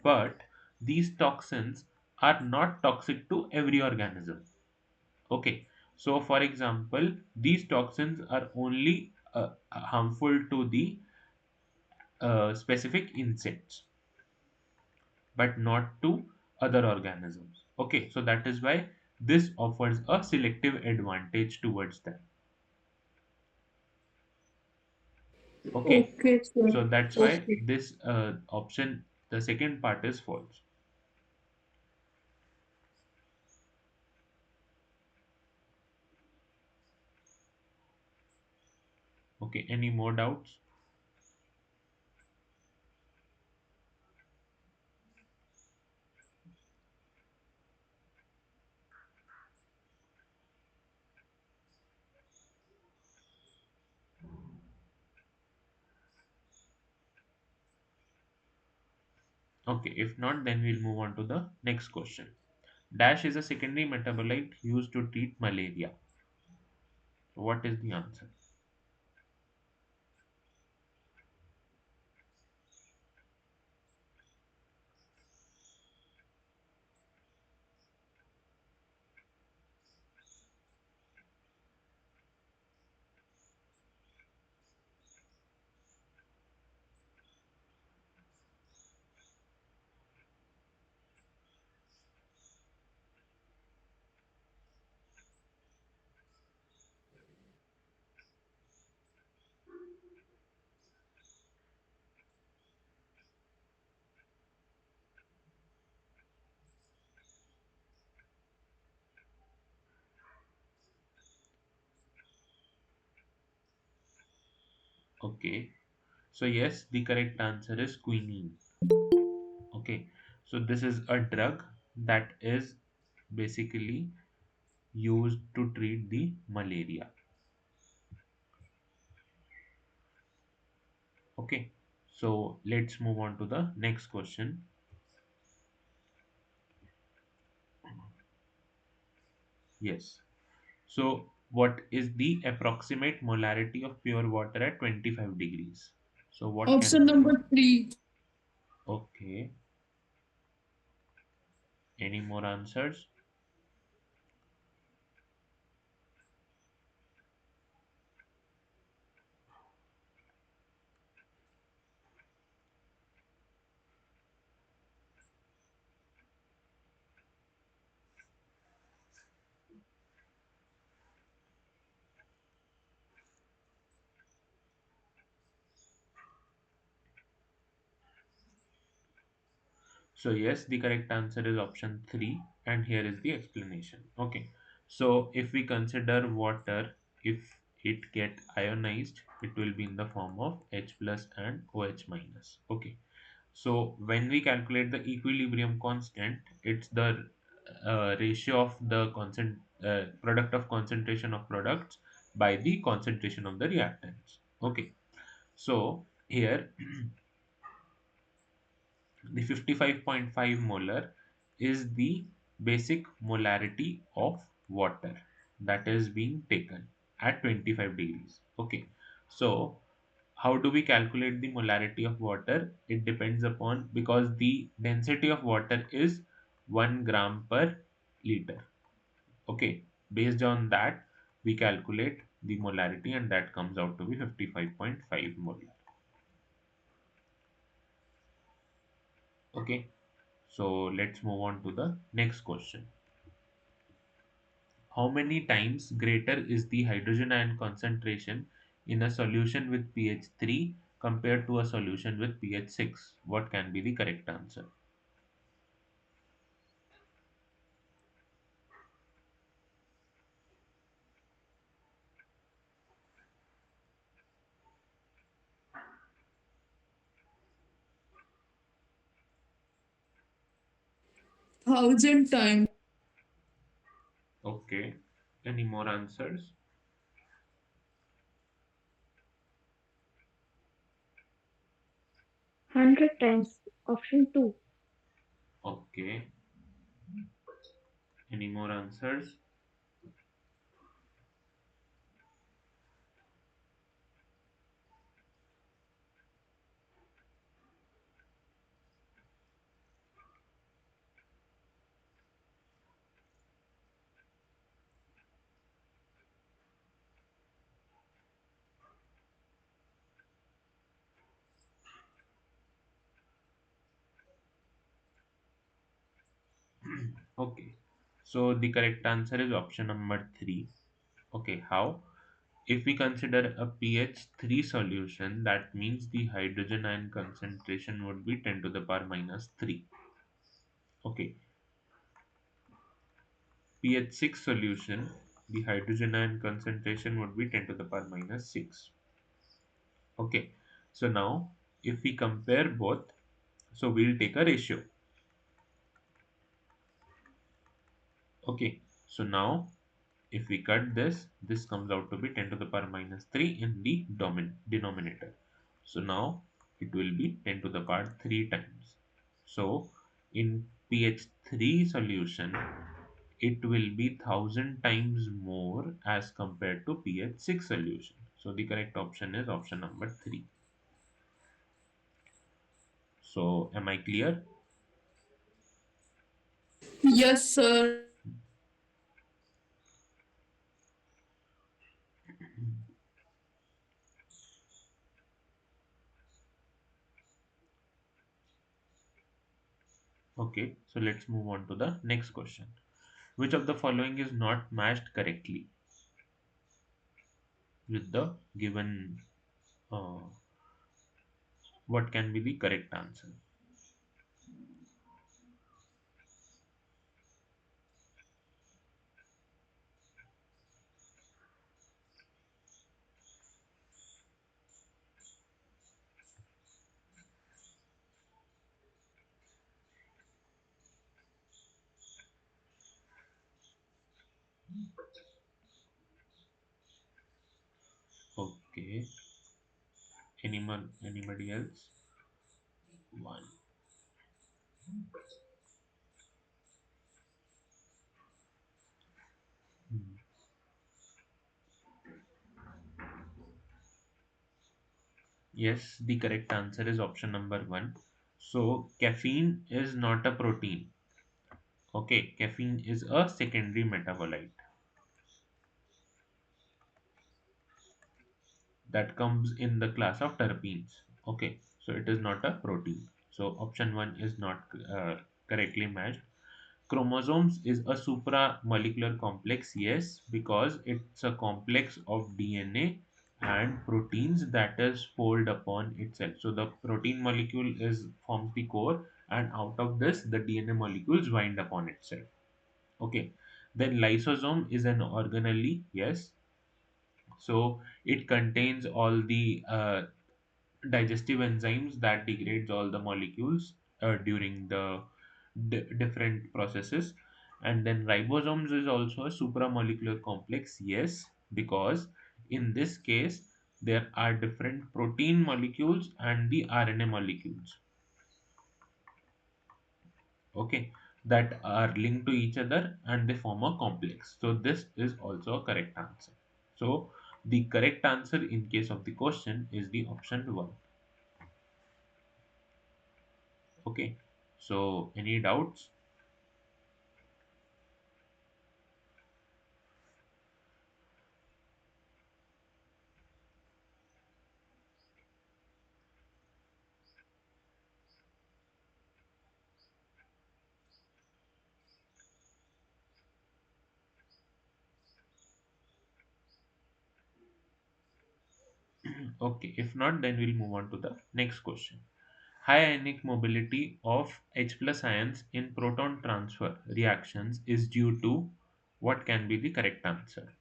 but these toxins are not toxic to every organism. Okay, so for example, these toxins are only harmful to the specific insects, but not to other organisms. Okay, so that is why this offers a selective advantage towards them. Okay, Okay, sir. so that's why Okay. this option, the second part, is false. Okay, any more doubts? Okay, if not, then we'll move on to the next question. Dash is a secondary metabolite used to treat malaria. So what is the answer? Okay. So yes, the correct answer is quinine. Okay. So this is a drug that is basically used to treat the malaria. Okay. So let's move on to the next question. Yes. So what is the approximate molarity of pure water at 25 degrees? So what can Option be the... number 3. Okay. Any more answers? So yes, the correct answer is option 3, and here is the explanation. Okay. So if we consider water, if it get ionized, it will be in the form of H plus and OH minus. Okay. So when we calculate the equilibrium constant, it's the ratio of the product of concentration of products by the concentration of the reactants. Okay. So here the 55.5 molar is the basic molarity of water that is being taken at 25 degrees. Okay. So how do we calculate the molarity of water? It depends upon, because the density of water is 1 gram per liter. Okay. Based on that, we calculate the molarity, and that comes out to be 55.5 molar. Okay. So let's move on to the next question. How many times greater is the hydrogen ion concentration in a solution with pH 3 compared to a solution with pH 6? What can be the correct answer? 1000 times. Okay. Any more answers? 100 times. Option 2. Okay. Any more answers? Okay. So the correct answer is option number 3. Okay. How? If we consider a pH 3 solution, that means the hydrogen ion concentration would be 10 to the power minus 3. Okay. pH 6 solution, the hydrogen ion concentration would be 10 to the power minus 6. Okay. So now, if we compare both, so we'll take a ratio. Okay. So now, if we cut this, this comes out to be 10 to the power minus 3 in the denominator. So now it will be 10 to the power 3 times. So in pH 3 solution, it will be 1000 times more as compared to pH 6 solution. So the correct option is option number 3. So am I clear? Yes, sir. Okay, so let's move on to the next question. Which of the following is not matched correctly with the given, uh, what can be the correct answer? Okay. Anybody else? One. Hmm. Yes, the correct answer is option number one. So caffeine is not a protein. Okay, caffeine is a secondary metabolite that comes in the class of terpenes. Okay, so it is not a protein. So option one is not correctly matched. Chromosomes is a supramolecular complex, yes, because it's a complex of DNA and proteins that is fold upon itself. So the protein molecule is forms the core, and out of this, the DNA molecules wind upon itself. Okay, then lysosome is an organelle, yes. So it contains all the digestive enzymes that degrades all the molecules during the different processes. And then ribosomes is also a supramolecular complex, yes, because in this case there are different protein molecules and the RNA molecules, okay, that are linked to each other and they form a complex. So this is also a correct answer. So the correct answer in case of the question is the option 1. Okay, so any doubts? Okay, if not, then we'll move on to the next question. High ionic mobility of H plus ions in proton transfer reactions is due to what can be the correct answer?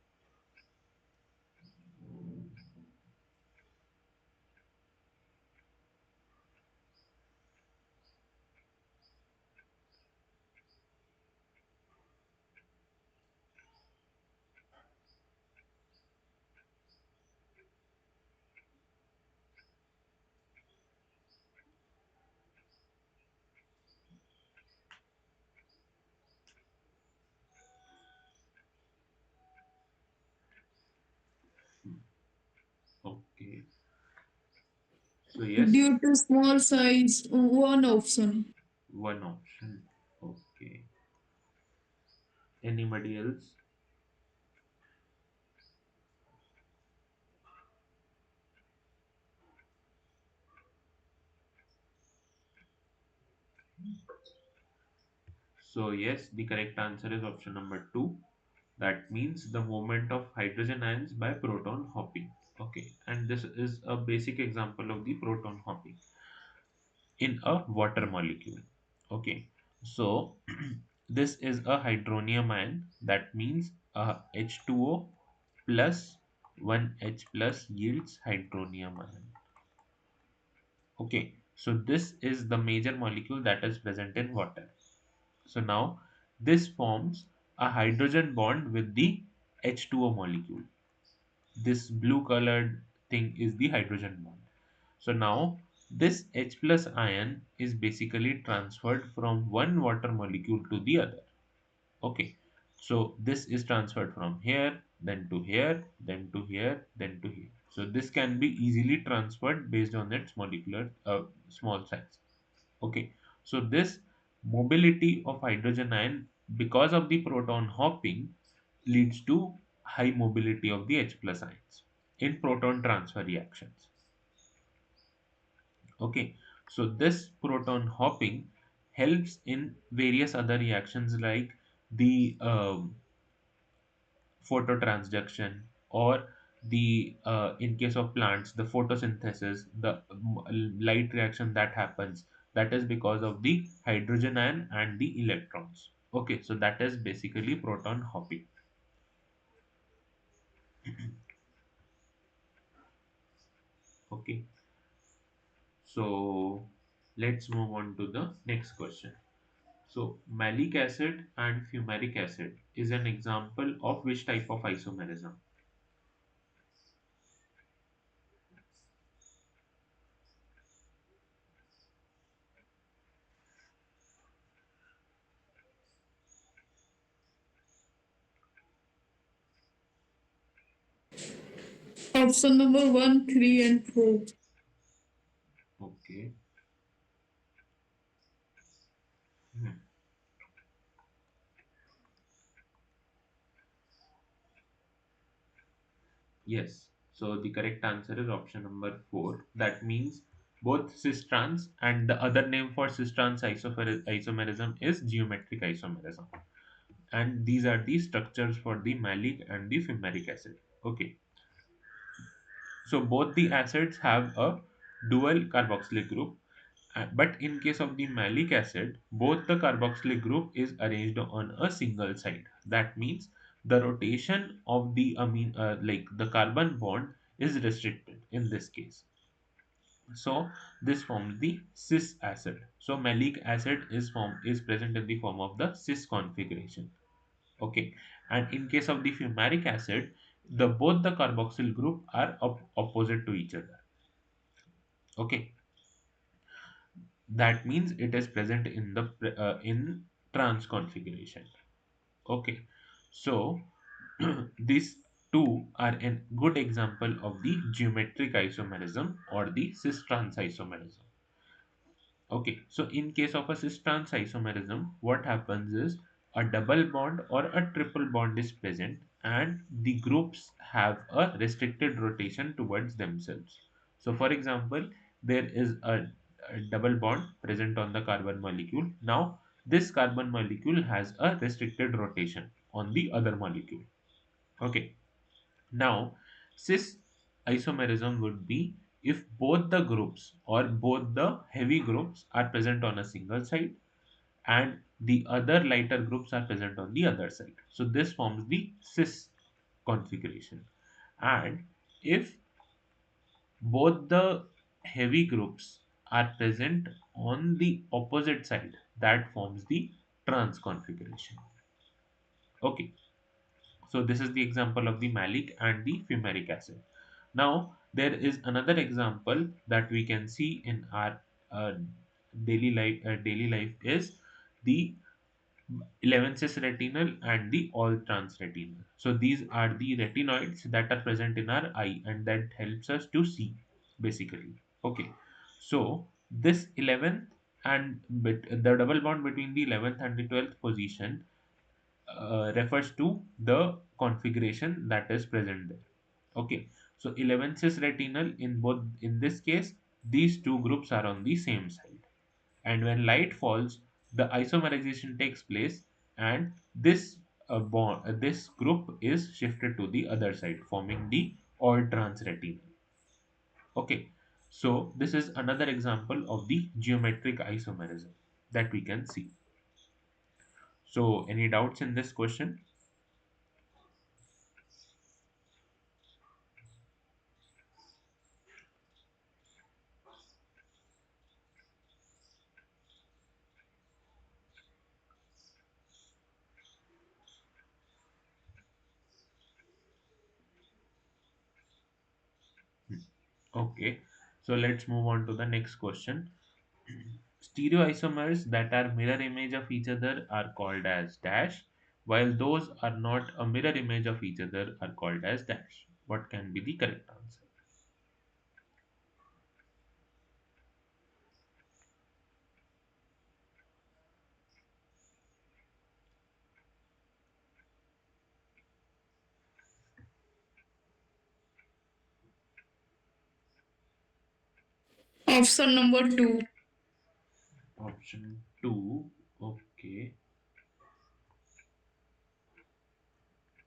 Okay, so yes, Due to small size, one option. one option. Okay, anybody else? So yes, the correct answer is option number 2. That means the movement of hydrogen ions by proton hopping. Okay, and this is a basic example of the proton hopping in a water molecule. Okay, so this is a hydronium ion. That means a H2O plus 1H plus yields hydronium ion. Okay, so this is the major molecule that is present in water. So now this forms a hydrogen bond with the H2O molecule. This blue colored thing is the hydrogen bond. So now this H plus ion is basically transferred from one water molecule to the other. Okay. So this is transferred from here, then to here, then to here, then to here. So this can be easily transferred based on its molecular small size. Okay. So this mobility of hydrogen ion because of the proton hopping leads to high mobility of the H plus ions in proton transfer reactions. Okay, so this proton hopping helps in various other reactions like the phototransduction or the in case of plants the photosynthesis, the light reaction that happens, that is because of the hydrogen ion and the electrons. Okay, so that is basically proton hopping. Okay, so let's move on to the next question. So malic acid and fumaric acid is an example of which type of isomerism? Option number 1, 3, and 4. Okay. Hmm. Yes. So the correct answer is option number 4. That means both cis trans, and the other name for cis trans isomerism is geometric isomerism. And these are the structures for the malic and the fumaric acid. Okay. So both the acids have a dual carboxylic group, but in case of the malic acid, both the carboxylic group is arranged on a single side. That means the rotation of the like the carbon bond is restricted in this case. So this forms the cis acid. So malic acid is present in the form of the cis configuration. Okay, and in case of the fumaric acid, the both the carboxyl group are opposite to each other. Okay, that means it is present in the in trans configuration. Okay, so these two are a good example of the geometric isomerism or the cis trans isomerism. Okay, so in case of a cis-trans isomerism, what happens is a double bond or a triple bond is present and the groups have a restricted rotation towards themselves. So, for example, there is a double bond present on the carbon molecule. Now, this carbon molecule has a restricted rotation on the other molecule. Okay, now, cis isomerism would be if both the groups or both the heavy groups are present on a single side and the other lighter groups are present on the other side. So, this forms the cis configuration. And if both the heavy groups are present on the opposite side, that forms the trans configuration. Okay. So this is the example of the malic and the fumaric acid. Now there is another example that we can see in our uh, daily life is the 11 cis retinal and the all trans retinal. So these are the retinoids that are present in our eye and that helps us to see basically. Okay. So this 11th and the double bond between the 11th and the 12th position refers to the configuration that is present there. Okay, so 11 cis retinal in both in this case, these two groups are on the same side, and when light falls, the isomerization takes place, and this group is shifted to the other side, forming the all trans retinal. Okay, so this is another example of the geometric isomerism that we can see. So, any doubts in this question? Okay, so let's move on to the next question. Stereoisomers that are mirror image of each other are called as dash, while those are not a mirror image of each other are called as dash. What can be the correct answer? Option number 2. Option 2. Okay.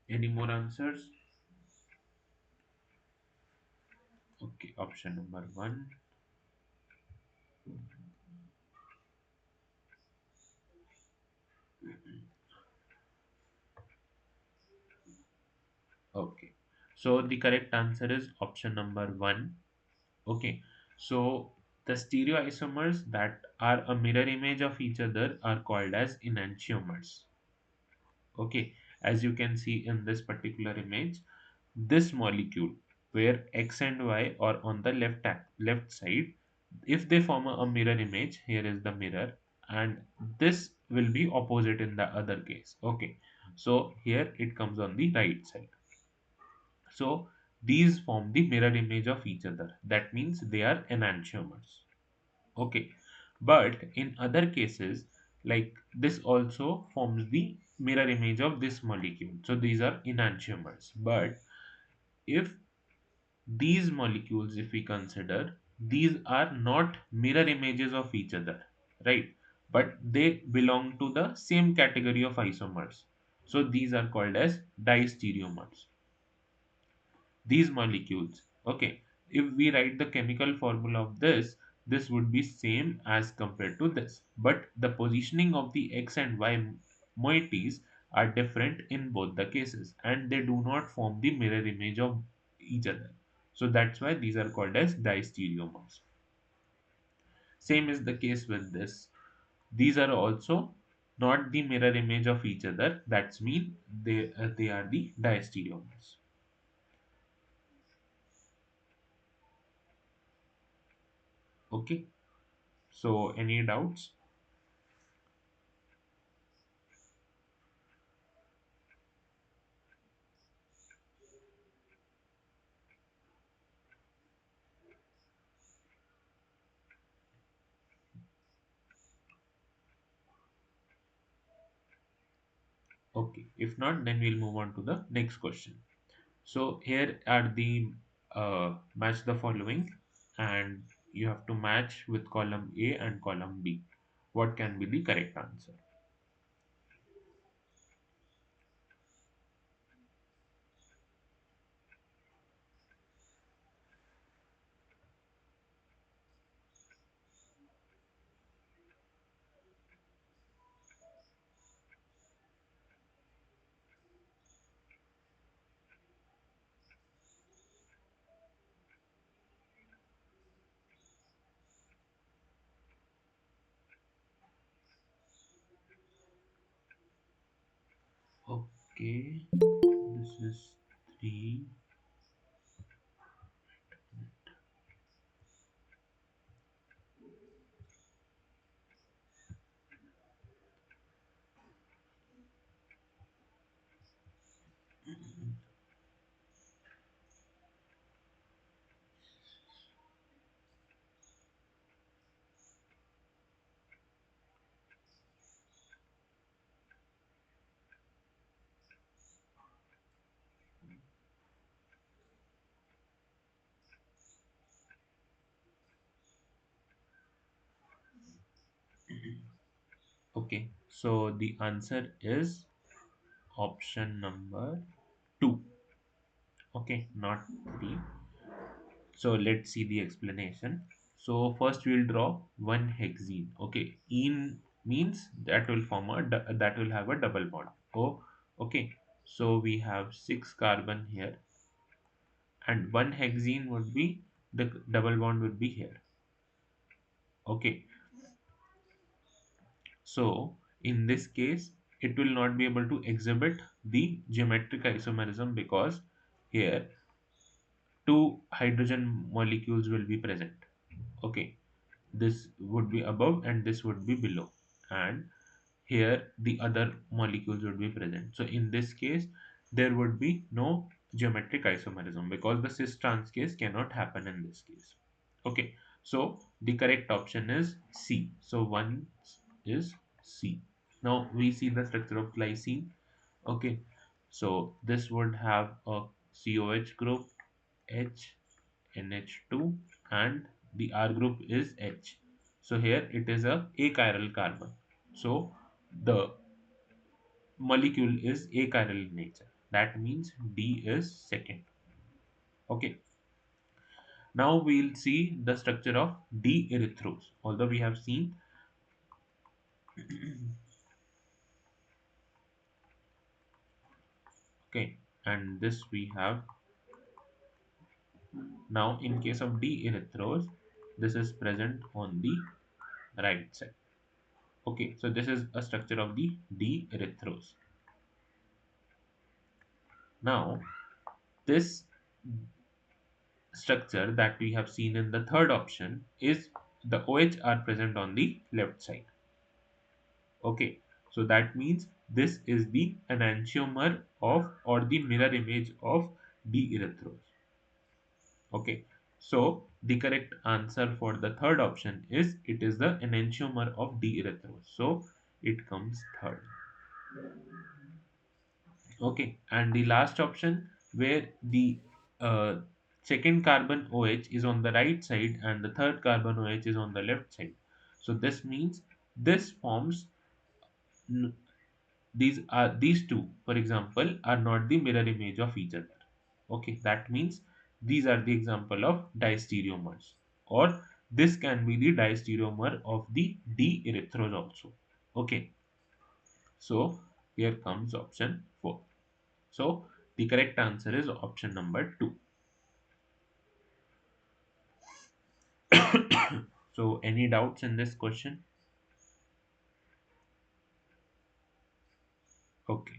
Any more answers? Okay. Option number 1. Okay. So the correct answer is option number 1. Okay. So The stereoisomers that are a mirror image of each other are called as enantiomers. Okay, as you can see in this particular image, this molecule where X and Y are on the left side, if they form a mirror image, here is the mirror, and this will be opposite in the other case. Okay, so here it comes on the right side. So these form the mirror image of each other. That means they are enantiomers. Okay, but in other cases, like this also forms the mirror image of this molecule. So these are enantiomers. But if these molecules, if we consider, these are not mirror images of each other, right? But they belong to the same category of isomers. So these are called as distereomers, these molecules. Okay, if we write the chemical formula of this would be same as compared to this, but the positioning of the X and Y moieties are different in both the cases, and they do not form the mirror image of each other. So that's why these are called as distereomers. Same is the case with this. These are also not the mirror image of each other. That's mean they are the diastereomers. Okay, so any doubts? Okay, if not, then we'll move on to the next question. So here are the match the following, and you have to match with column A and column B. What can be the correct answer? Okay, this is 3. Okay, so the answer is option number 2. Okay, not 3. So let's see the explanation. So first we'll draw one hexene. Okay, ene means that will form that will have a double bond. Oh, okay. So we have 6 carbon here, and one hexene would be the double bond would be here. Okay, so in this case, it will not be able to exhibit the geometric isomerism because here two hydrogen molecules will be present. Okay, this would be above and this would be below, and here the other molecules would be present. So in this case there would be no geometric isomerism because the cis trans case cannot happen in this case. Okay, so the correct option is C. So one is C. Now we see the structure of glycine. Okay, so this would have a COH group, H, NH2, and the R group is H. So here it is a achiral carbon. So the molecule is achiral in nature. That means D is second. Okay. Now we'll see the structure of D erythrose. Although we have seen, okay, and this we have. Now in case of D erythrose, this is present on the right side. Okay, so this is a structure of the D erythros. Now, this structure that we have seen in the third option is the OH are present on the left side. Okay, so that means this is the enantiomer of or the mirror image of D erythros. Okay, so the correct answer for the third option is it is the enantiomer of D erythros. So it comes third. Okay, and the last option where the uh, second carbon OH is on the right side and the third carbon OH is on the left side. So this means this forms n- these two, for example, are not the mirror image of each other. Okay, that means these are the example of diastereomers, or this can be the diastereomer of the D erythros also. Okay, so here comes option 4. So the correct answer is option number 2. So any doubts in this question? Okay.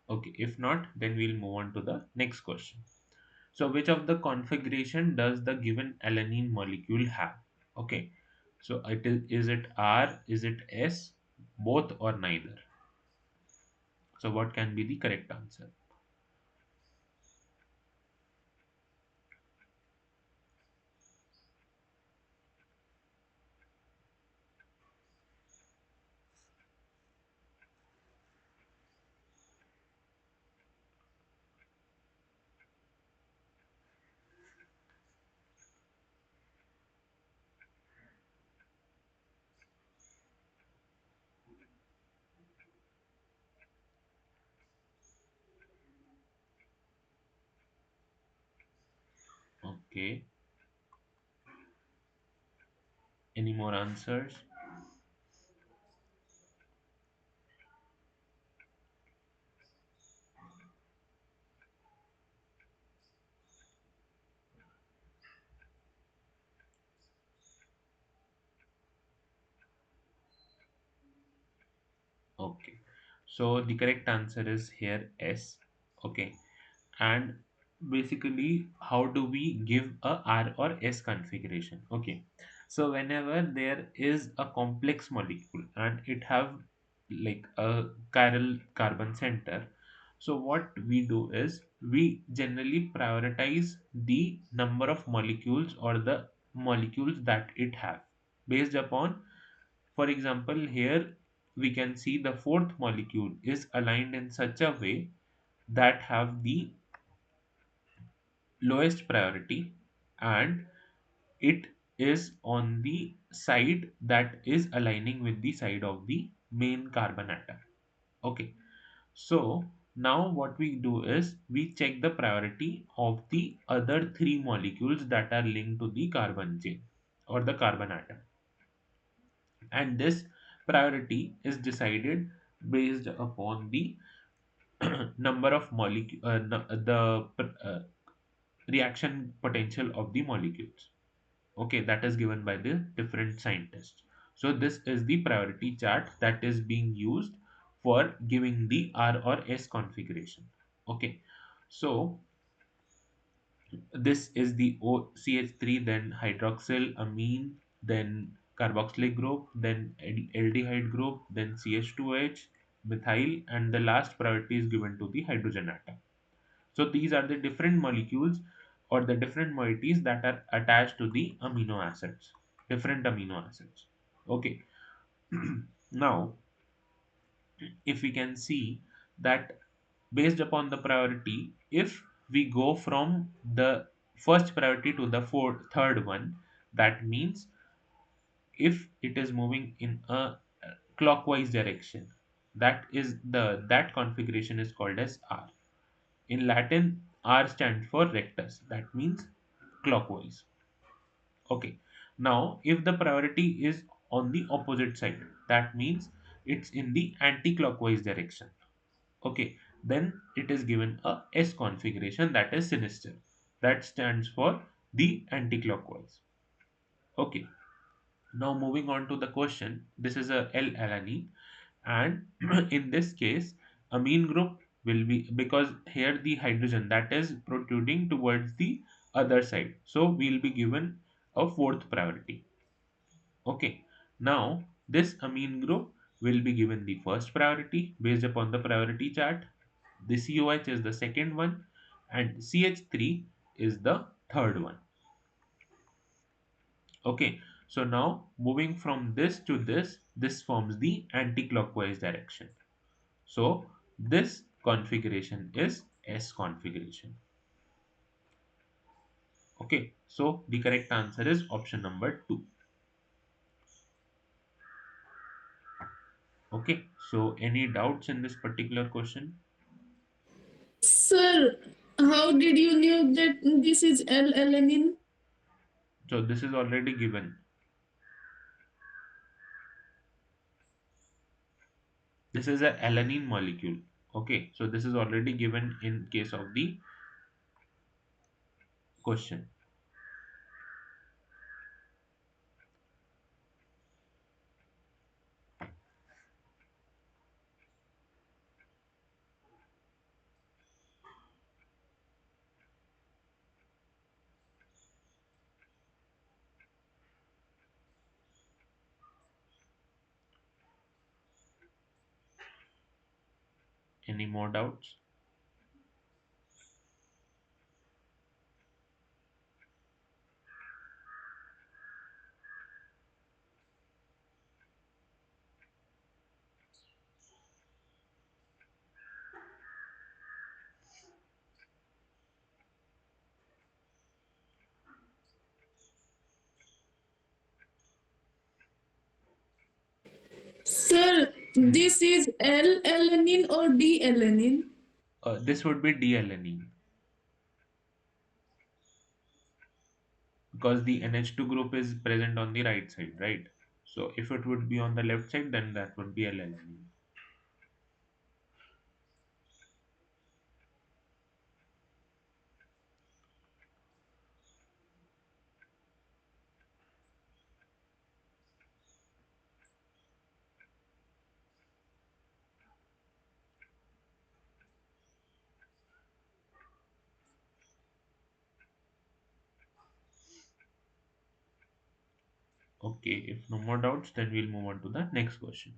Okay. If not, then we'll move on to the next question. So which of the configuration does the given alanine molecule have? Okay. So is it R, is it S, both or neither? So what can be the correct answer? Okay. Any more answers? Okay. So the correct answer is here S. Okay. And basically, how do we give a R or S configuration? Okay. So whenever there is a complex molecule and it have like a chiral carbon center, so what we do is we generally prioritize the number of molecules or the molecules that it have based upon, for example, here we can see the fourth molecule is aligned in such a way that have the lowest priority, and it is on the side that is aligning with the side of the main carbon atom. Okay, so now what we do is we check the priority of the other three molecules that are linked to the carbon chain or the carbon atom, and this priority is decided based upon the number of molecule reaction potential of the molecules. Okay, that is given by the different scientists. So this is the priority chart that is being used for giving the R or S configuration. Okay, so this is the OCH3, then hydroxyl amine, then carboxylic group, then aldehyde group, then CH2H, methyl, and the last priority is given to the hydrogen atom. So these are the different molecules or the different moieties that are attached to the amino acids, different amino acids. Okay. Now, if we can see that based upon the priority, if we go from the first priority to the third one, that means if it is moving in a clockwise direction, that configuration is called as R. In Latin, R stands for rectus. That means clockwise. Okay. Now, if the priority is on the opposite side, that means it's in the anti-clockwise direction. Okay. Then it is given a S configuration, that is sinister. That stands for the anti-clockwise. Okay. Now moving on to the question, this is a L-alanine, and in this case, amine group will be, because here the hydrogen that is protruding towards the other side, so we'll be given a fourth priority. Okay, now this amine group will be given the first priority based upon the priority chart. The COH is the second one, and CH3 is the third one. Okay, so now moving from this to this forms the anti-clockwise direction. So this configuration is S configuration. Okay, so the correct answer is option number 2. Okay, so any doubts in this particular question? Sir, how did you know that this is L-alanine? So this is already given. This is a alanine molecule. Okay, so this is already given in case of the question. Any more doubts? Sir, this is L-alanine or D-alanine? This would be D-alanine, because the NH2 group is present on the right side, right? So if it would be on the left side, then that would be L-alanine. Okay, if no more doubts, then we'll move on to the next question.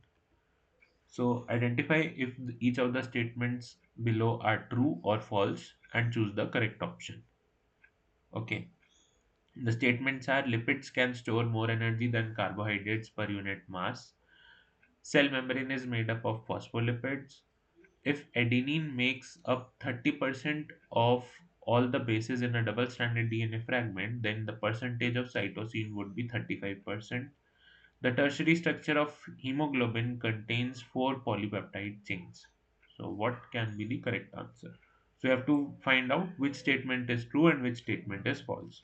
So identify if each of the statements below are true or false and choose the correct option. Okay. The statements are: lipids can store more energy than carbohydrates per unit mass. Cell membrane is made up of phospholipids. If adenine makes up 30% of all the bases in a double stranded DNA fragment, then the percentage of cytosine would be 35%. The tertiary structure of hemoglobin contains 4 polypeptide chains. So, what can be the correct answer? So, you have to find out which statement is true and which statement is false.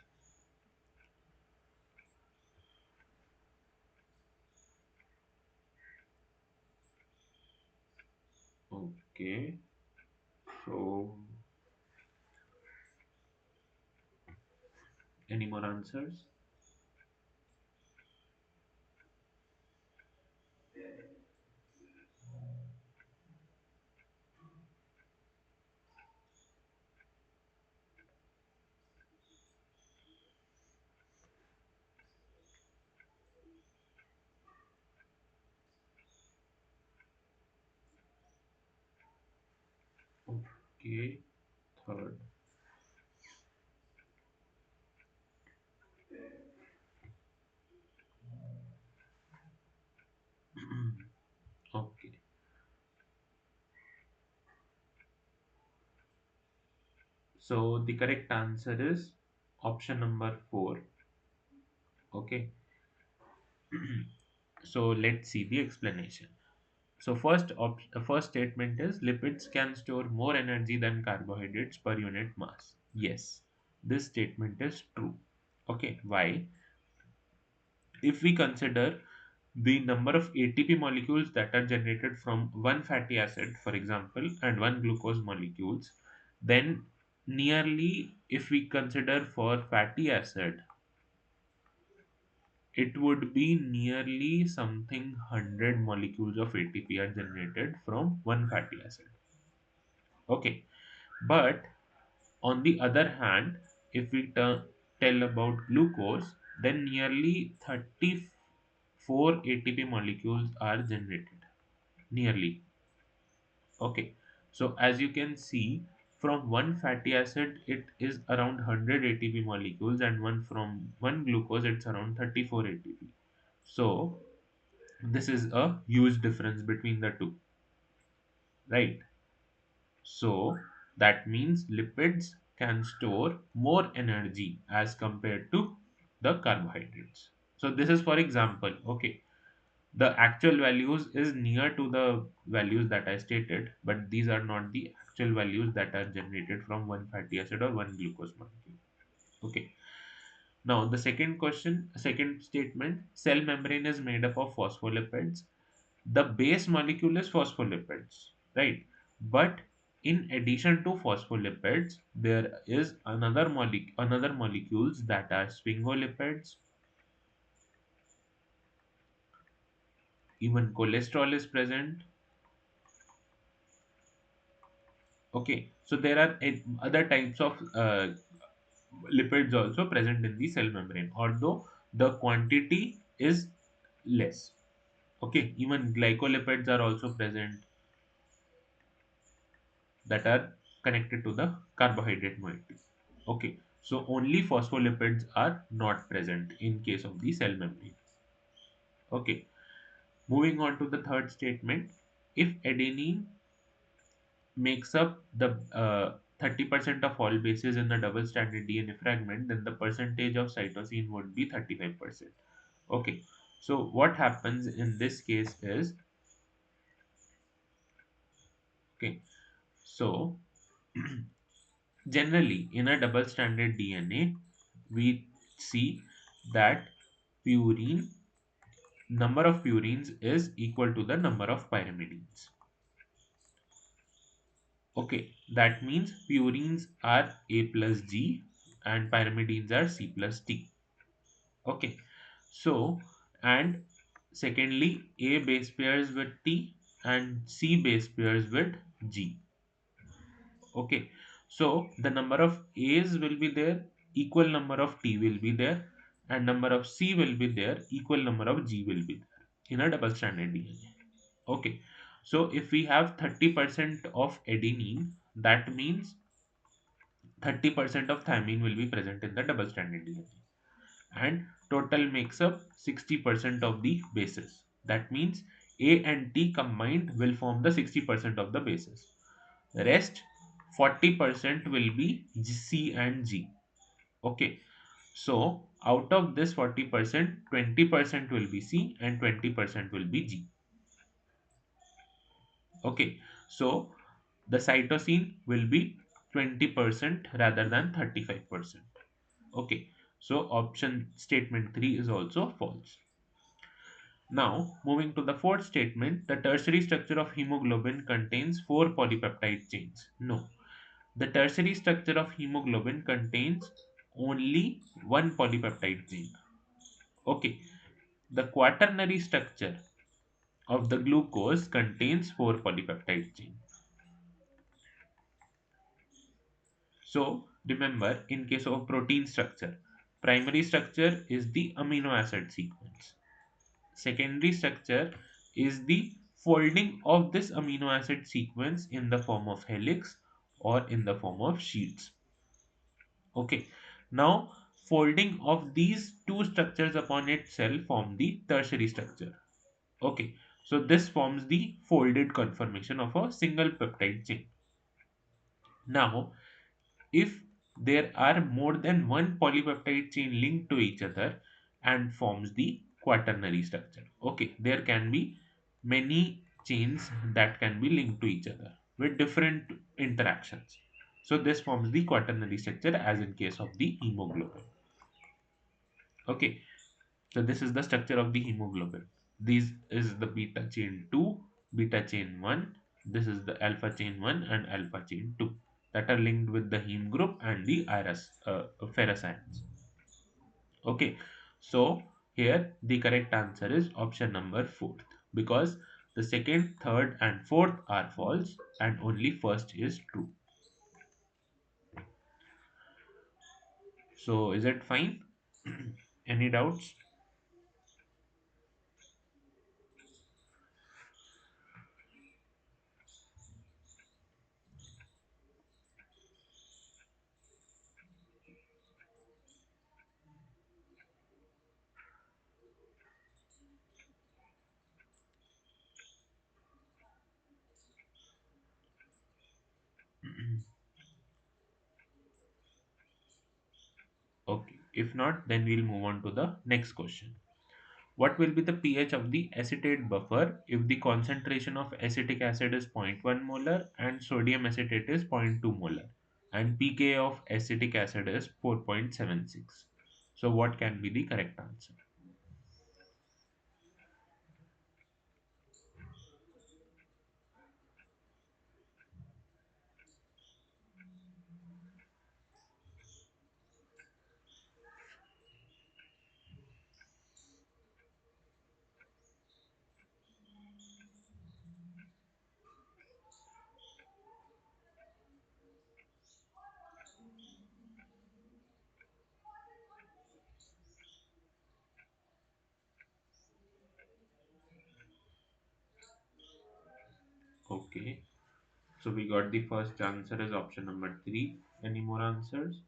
Okay, so any more answers? Okay, third. Okay, so the correct answer is option number 4. Okay, so let's see the explanation. So the first statement is lipids can store more energy than carbohydrates per unit mass. Yes, this statement is true. Okay, why? If we consider the number of ATP molecules that are generated from one fatty acid, for example, and one glucose molecules, then nearly, if we consider for fatty acid, it would be nearly something 100 molecules of ATP are generated from one fatty acid. Okay, but on the other hand, if we tell about glucose, then nearly 34 ATP molecules are generated. Nearly. Okay. So as you can see, from one fatty acid, it is around 100 ATP molecules, and one from one glucose, it's around 34 ATP. So this is a huge difference between the two, right? So that means lipids can store more energy as compared to the carbohydrates. So this is for example, okay. The actual values is near to the values that I stated, but these are not the actual values that are generated from one fatty acid or one glucose molecule. Okay. Now the second statement, cell membrane is made up of phospholipids. The base molecule is phospholipids, right? But in addition to phospholipids, there is another molecules that are sphingolipids. Even cholesterol is present. Okay, so there are other types of lipids also present in the cell membrane, although the quantity is less. Okay, even glycolipids are also present, that are connected to the carbohydrate moiety. Okay, so only phospholipids are not present in case of the cell membrane. Okay, moving on to the third statement. If adenine makes up the 30% of all bases in the double stranded DNA fragment, then the percentage of cytosine would be 35%. Okay, so what happens in this case is, okay, so generally in a double stranded DNA, we see that purine number of purines is equal to the number of pyrimidines. Okay, that means purines are A plus G and pyrimidines are C plus T. Okay, so and secondly, A base pairs with T and C base pairs with G. Okay, so the number of A's will be there, equal number of T will be there, and number of C will be there, equal number of G will be there in a double stranded DNA. Okay, so if we have 30% of adenine, that means 30% of thymine will be present in the double stranded DNA, and total makes up 60% of the bases. That means A and T combined will form the 60% of the bases. The rest 40% will be C and G. Okay, so out of this 40%, 20% will be C and 20% will be G. Okay, so the cytosine will be 20% rather than 35%. Okay, so option statement 3 is also false. Now, moving to the fourth statement, the tertiary structure of hemoglobin contains 4 polypeptide chains. No, the tertiary structure of hemoglobin contains only one polypeptide chain. Okay, the quaternary structure of the glucose contains 4 polypeptide chains. So remember, in case of protein structure, primary structure is the amino acid sequence. Secondary structure is the folding of this amino acid sequence in the form of helix or in the form of sheets. Okay. Now, folding of these two structures upon itself form the tertiary structure. Okay. So this forms the folded conformation of a single peptide chain. Now, if there are more than one polypeptide chain linked to each other and forms the quaternary structure. Okay, there can be many chains that can be linked to each other with different interactions. So this forms the quaternary structure as in case of the hemoglobin. Okay, So this is the structure of the hemoglobin. This is the beta chain 2, beta chain 1. This is the alpha chain 1 and alpha chain 2 that are linked with the heme group and the ferrous ions. Okay, so here the correct answer is option number 4 because the second, third, and fourth are false and only first is true. So is it fine? Any doubts? Okay, if not, then we'll move on to the next question. What will be the pH of the acetate buffer if the concentration of acetic acid is zero point 0.1 molar and sodium acetate is zero point 0.2 molar and pK of acetic acid is 4.76? So what can be the correct answer? Okay, so we got the first answer is option number 3. Any more answers?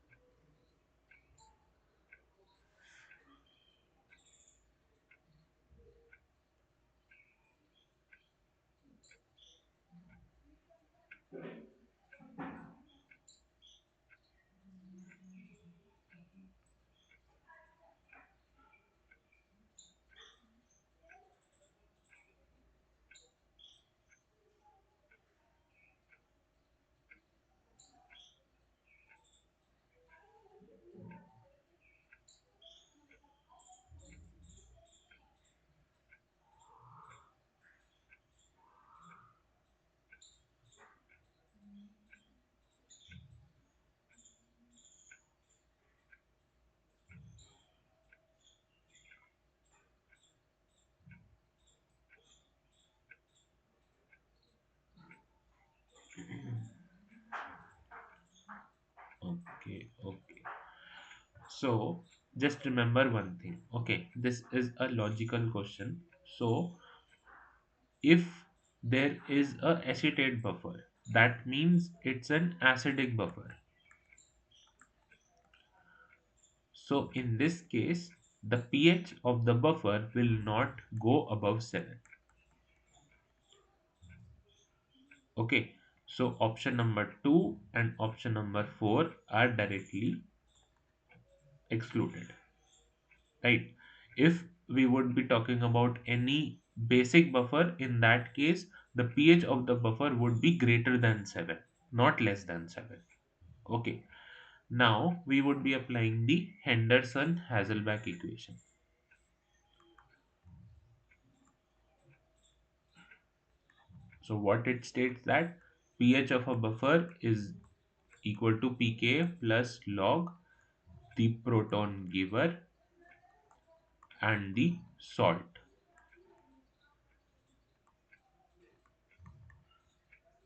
Okay, okay. So just remember one thing. Okay, this is a logical question. So if there is a acetate buffer, that means it's an acidic buffer. So in this case, the pH of the buffer will not go above 7. Okay, so option number 2 and option number 4 are directly excluded. Right? If we would be talking about any basic buffer, in that case, the pH of the buffer would be greater than 7, not less than 7. Okay, now we would be applying the Henderson-Hasselbalch equation. So what it states that pH of a buffer is equal to pK plus log the proton giver and the salt.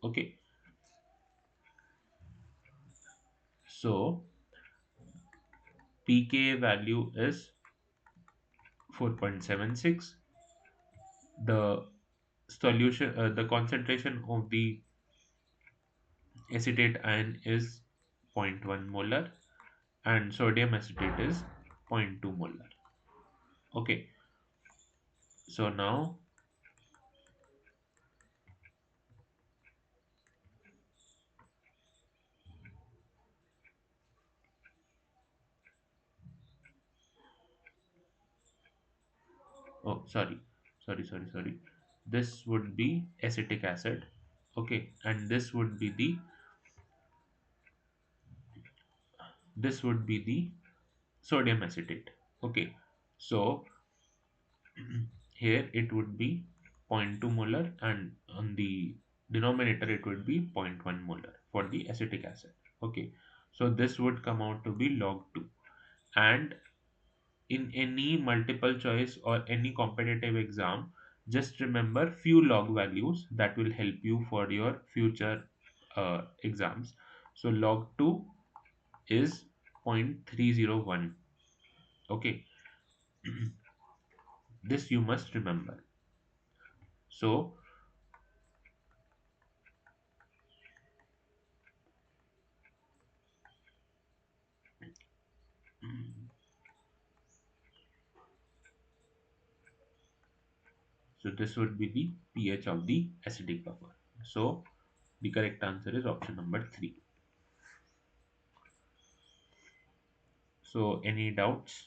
Okay, so pK value is 4.76. The the concentration of the acetate ion is zero point 0.1 molar and sodium acetate is zero point 0.2 molar. Okay, so now, oh, sorry, this would be acetic acid. Okay, and this would be the sodium acetate. Okay, so Here it would be zero point 0.2 molar, and on the denominator it would be zero point 0.1 molar for the acetic acid. Okay, so this would come out to be log 2. And in any multiple choice or any competitive exam, just remember few log values that will help you for your future exams. So log 2 is 0.301. Okay, this you must remember. So so this would be the pH of the acidic buffer. So the correct answer is option number 3. So any doubts?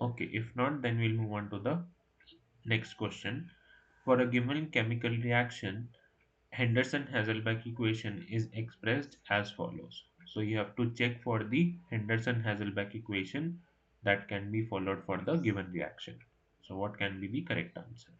Okay, if not, then we'll move on to the next question. For a given chemical reaction, Henderson-Hasselbalch equation is expressed as follows. So you have to check for the Henderson-Hasselbalch equation that can be followed for the given reaction. So what can be the correct answer?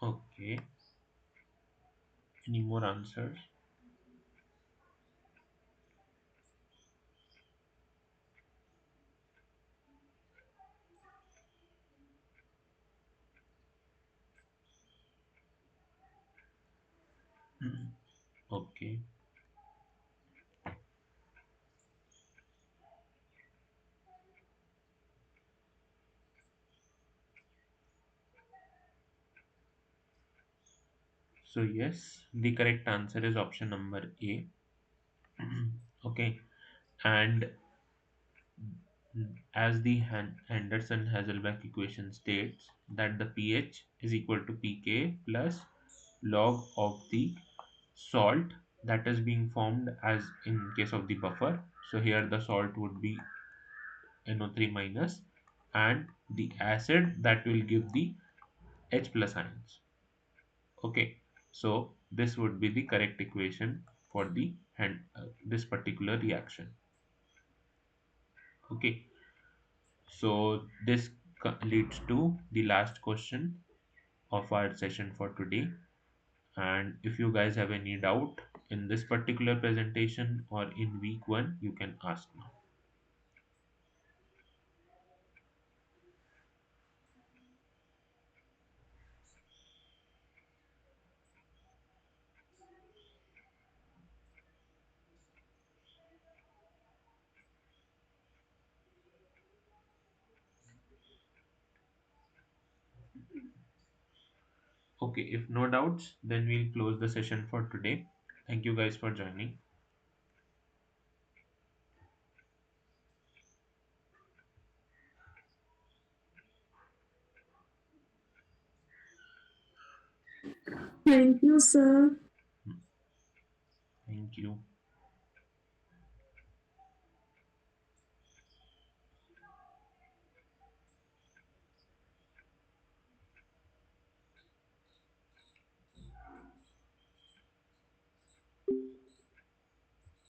Okay, any more answers? Okay, so yes, the correct answer is option number A. Okay, and as the Henderson-Hasselbalch equation states that the pH is equal to pK plus log of the salt that is being formed as in case of the buffer. So here the salt would be NO3 minus, and the acid that will give the H plus ions. Okay. So this would be the correct equation for the this particular reaction. Okay, so this leads to the last question of our session for today. And if you guys have any doubt in this particular presentation or in week one, you can ask now. Okay, if no doubts, then we'll close the session for today. Thank you guys for joining. Thank you, sir. Thank you.